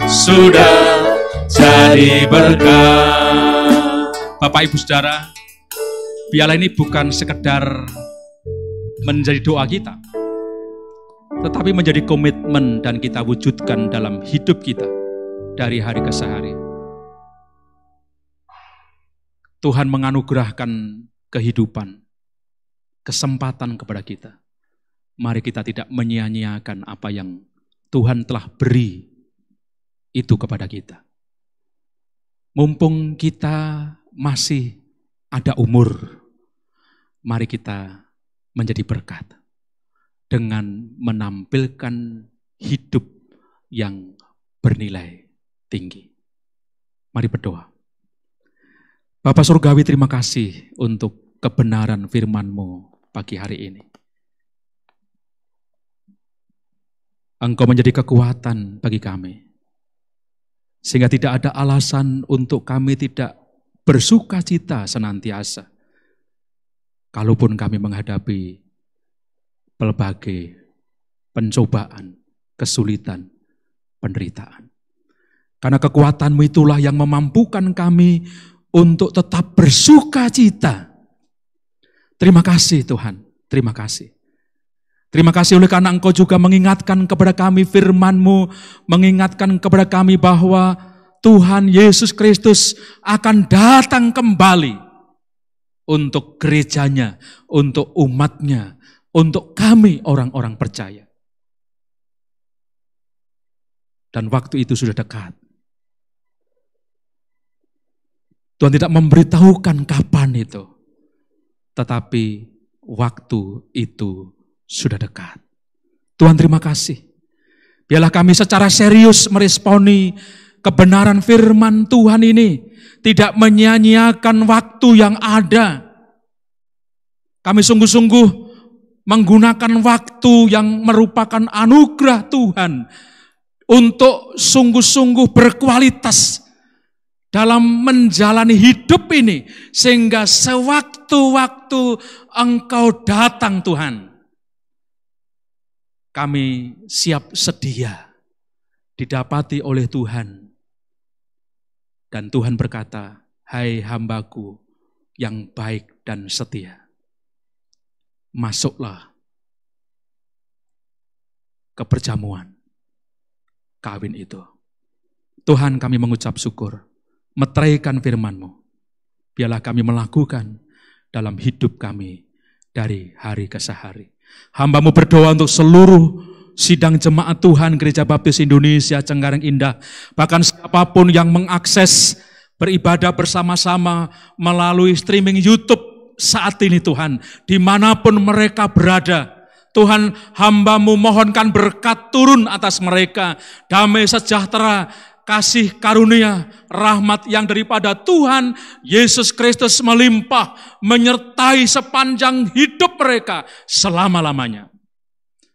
Speaker 2: sudah jadi berkat.
Speaker 3: Bapak Ibu Saudara, biarlah ini bukan sekedar menjadi doa kita, tetapi menjadi komitmen dan kita wujudkan dalam hidup kita dari hari ke hari. Tuhan menganugerahkan kehidupan, kesempatan kepada kita. Mari kita tidak menyia-nyiakan apa yang Tuhan telah beri itu kepada kita. Mumpung kita masih ada umur, mari kita menjadi berkat dengan menampilkan hidup yang bernilai tinggi. Mari berdoa. Bapa Surgawi, terima kasih untuk kebenaran firman-Mu pagi hari ini. Engkau menjadi kekuatan bagi kami, sehingga tidak ada alasan untuk kami tidak bersuka cita senantiasa, kalaupun kami menghadapi berbagai pencobaan, kesulitan, penderitaan. Karena kekuatan-Mu itulah yang memampukan kami untuk tetap bersuka cita. Terima kasih Tuhan, terima kasih. Terima kasih oleh karena Engkau juga mengingatkan kepada kami firman-Mu, mengingatkan kepada kami bahwa Tuhan Yesus Kristus akan datang kembali untuk gerejanya, untuk umatnya, untuk kami orang-orang percaya. Dan waktu itu sudah dekat. Tuhan tidak memberitahukan kapan itu. Tetapi waktu itu sudah dekat. Tuhan terima kasih. Biarlah kami secara serius meresponi kebenaran firman Tuhan ini. Tidak menyia-nyiakan waktu yang ada. Kami sungguh-sungguh menggunakan waktu yang merupakan anugerah Tuhan untuk sungguh-sungguh berkualitas dalam menjalani hidup ini, sehingga sewaktu-waktu Engkau datang Tuhan, kami siap sedia didapati oleh Tuhan. Dan Tuhan berkata, hai hambaku yang baik dan setia, masuklah ke perjamuan kawin itu. Tuhan, kami mengucap syukur, meteraikan firman-Mu. Biarlah kami melakukan dalam hidup kami dari hari ke hari. Hamba-Mu berdoa untuk seluruh sidang jemaat Tuhan Gereja Baptis Indonesia Cengkareng Indah. Bahkan siapapun yang mengakses beribadah bersama-sama melalui streaming YouTube saat ini Tuhan, dimanapun mereka berada, Tuhan, hamba-Mu mohonkan berkat turun atas mereka, damai sejahtera, kasih karunia, rahmat yang daripada Tuhan Yesus Kristus melimpah, menyertai sepanjang hidup mereka selama-lamanya.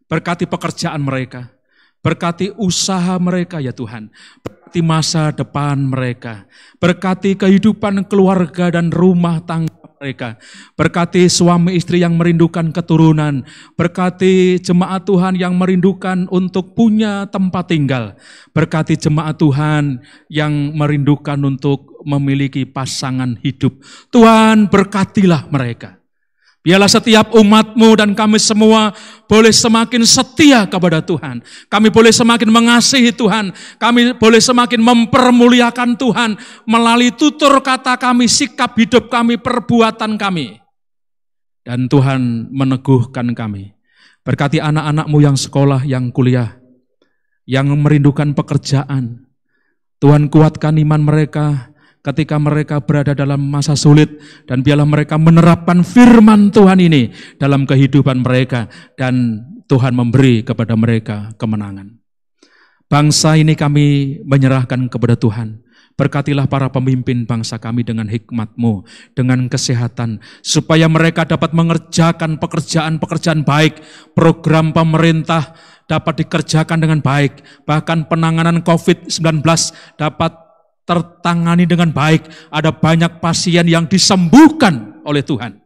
Speaker 3: Berkati pekerjaan mereka, berkati usaha mereka ya Tuhan, berkati masa depan mereka, berkati kehidupan keluarga dan rumah tangga mereka, berkati suami istri yang merindukan keturunan, berkati jemaat Tuhan yang merindukan untuk punya tempat tinggal, berkati jemaat Tuhan yang merindukan untuk memiliki pasangan hidup. Tuhan, berkatilah mereka. Biarlah setiap umat-Mu dan kami semua boleh semakin setia kepada Tuhan. Kami boleh semakin mengasihi Tuhan. Kami boleh semakin mempermuliakan Tuhan melalui tutur kata kami, sikap hidup kami, perbuatan kami. Dan Tuhan meneguhkan kami. Berkati anak-anak-Mu yang sekolah, yang kuliah, yang merindukan pekerjaan. Tuhan, kuatkan iman mereka ketika mereka berada dalam masa sulit, dan biarlah mereka menerapkan firman Tuhan ini dalam kehidupan mereka, dan Tuhan memberi kepada mereka kemenangan. Bangsa ini kami menyerahkan kepada Tuhan. Berkatilah para pemimpin bangsa kami dengan hikmat-Mu, dengan kesehatan, supaya mereka dapat mengerjakan pekerjaan-pekerjaan baik, program pemerintah dapat dikerjakan dengan baik, bahkan penanganan COVID-19 dapat tertangani dengan baik. Ada banyak pasien yang disembuhkan oleh Tuhan.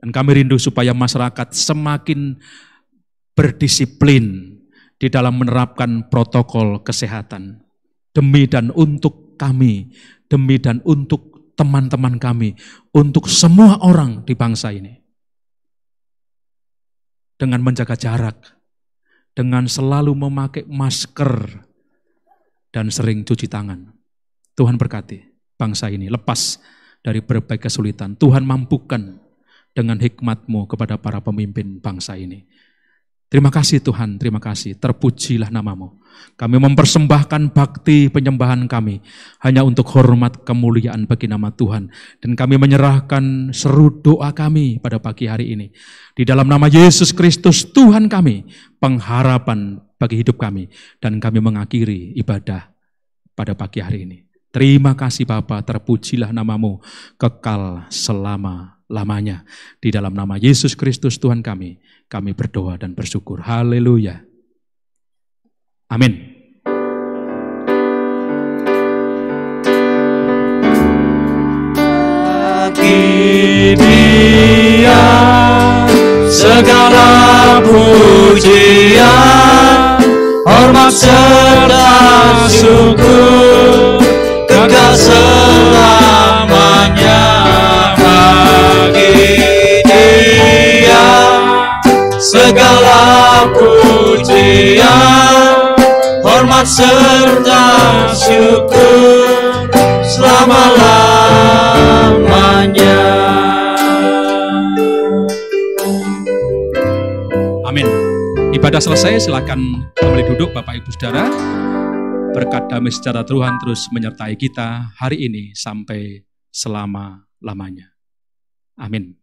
Speaker 3: Dan kami rindu supaya masyarakat semakin berdisiplin di dalam menerapkan protokol kesehatan. Demi dan untuk kami, demi dan untuk teman-teman kami, untuk semua orang di bangsa ini. Dengan menjaga jarak, dengan selalu memakai masker, dan sering cuci tangan. Tuhan berkati bangsa ini, lepas dari berbagai kesulitan. Tuhan mampukan dengan hikmat-Mu kepada para pemimpin bangsa ini. Terima kasih Tuhan, terima kasih. Terpujilah nama-Mu. Kami mempersembahkan bakti penyembahan kami hanya untuk hormat kemuliaan bagi nama Tuhan. Dan kami menyerahkan seru doa kami pada pagi hari ini. Di dalam nama Yesus Kristus Tuhan kami, pengharapan bagi hidup kami. Dan kami mengakhiri ibadah pada pagi hari ini. Terima kasih Bapa, terpujilah nama-Mu kekal selama-lamanya. Di dalam nama Yesus Kristus Tuhan kami berdoa dan bersyukur. Haleluya. Amin.
Speaker 4: Bagi Dia segala pujian, hormat serta syukur kekal selamanya. Bagi Dia segala pujian, hormat serta syukur selama-lamanya.
Speaker 3: Amin. Ibadah selesai, silakan kembali duduk Bapak Ibu Saudara. berkat damai sejahtera Tuhan terus menyertai kita hari ini sampai selama-lamanya. Amin.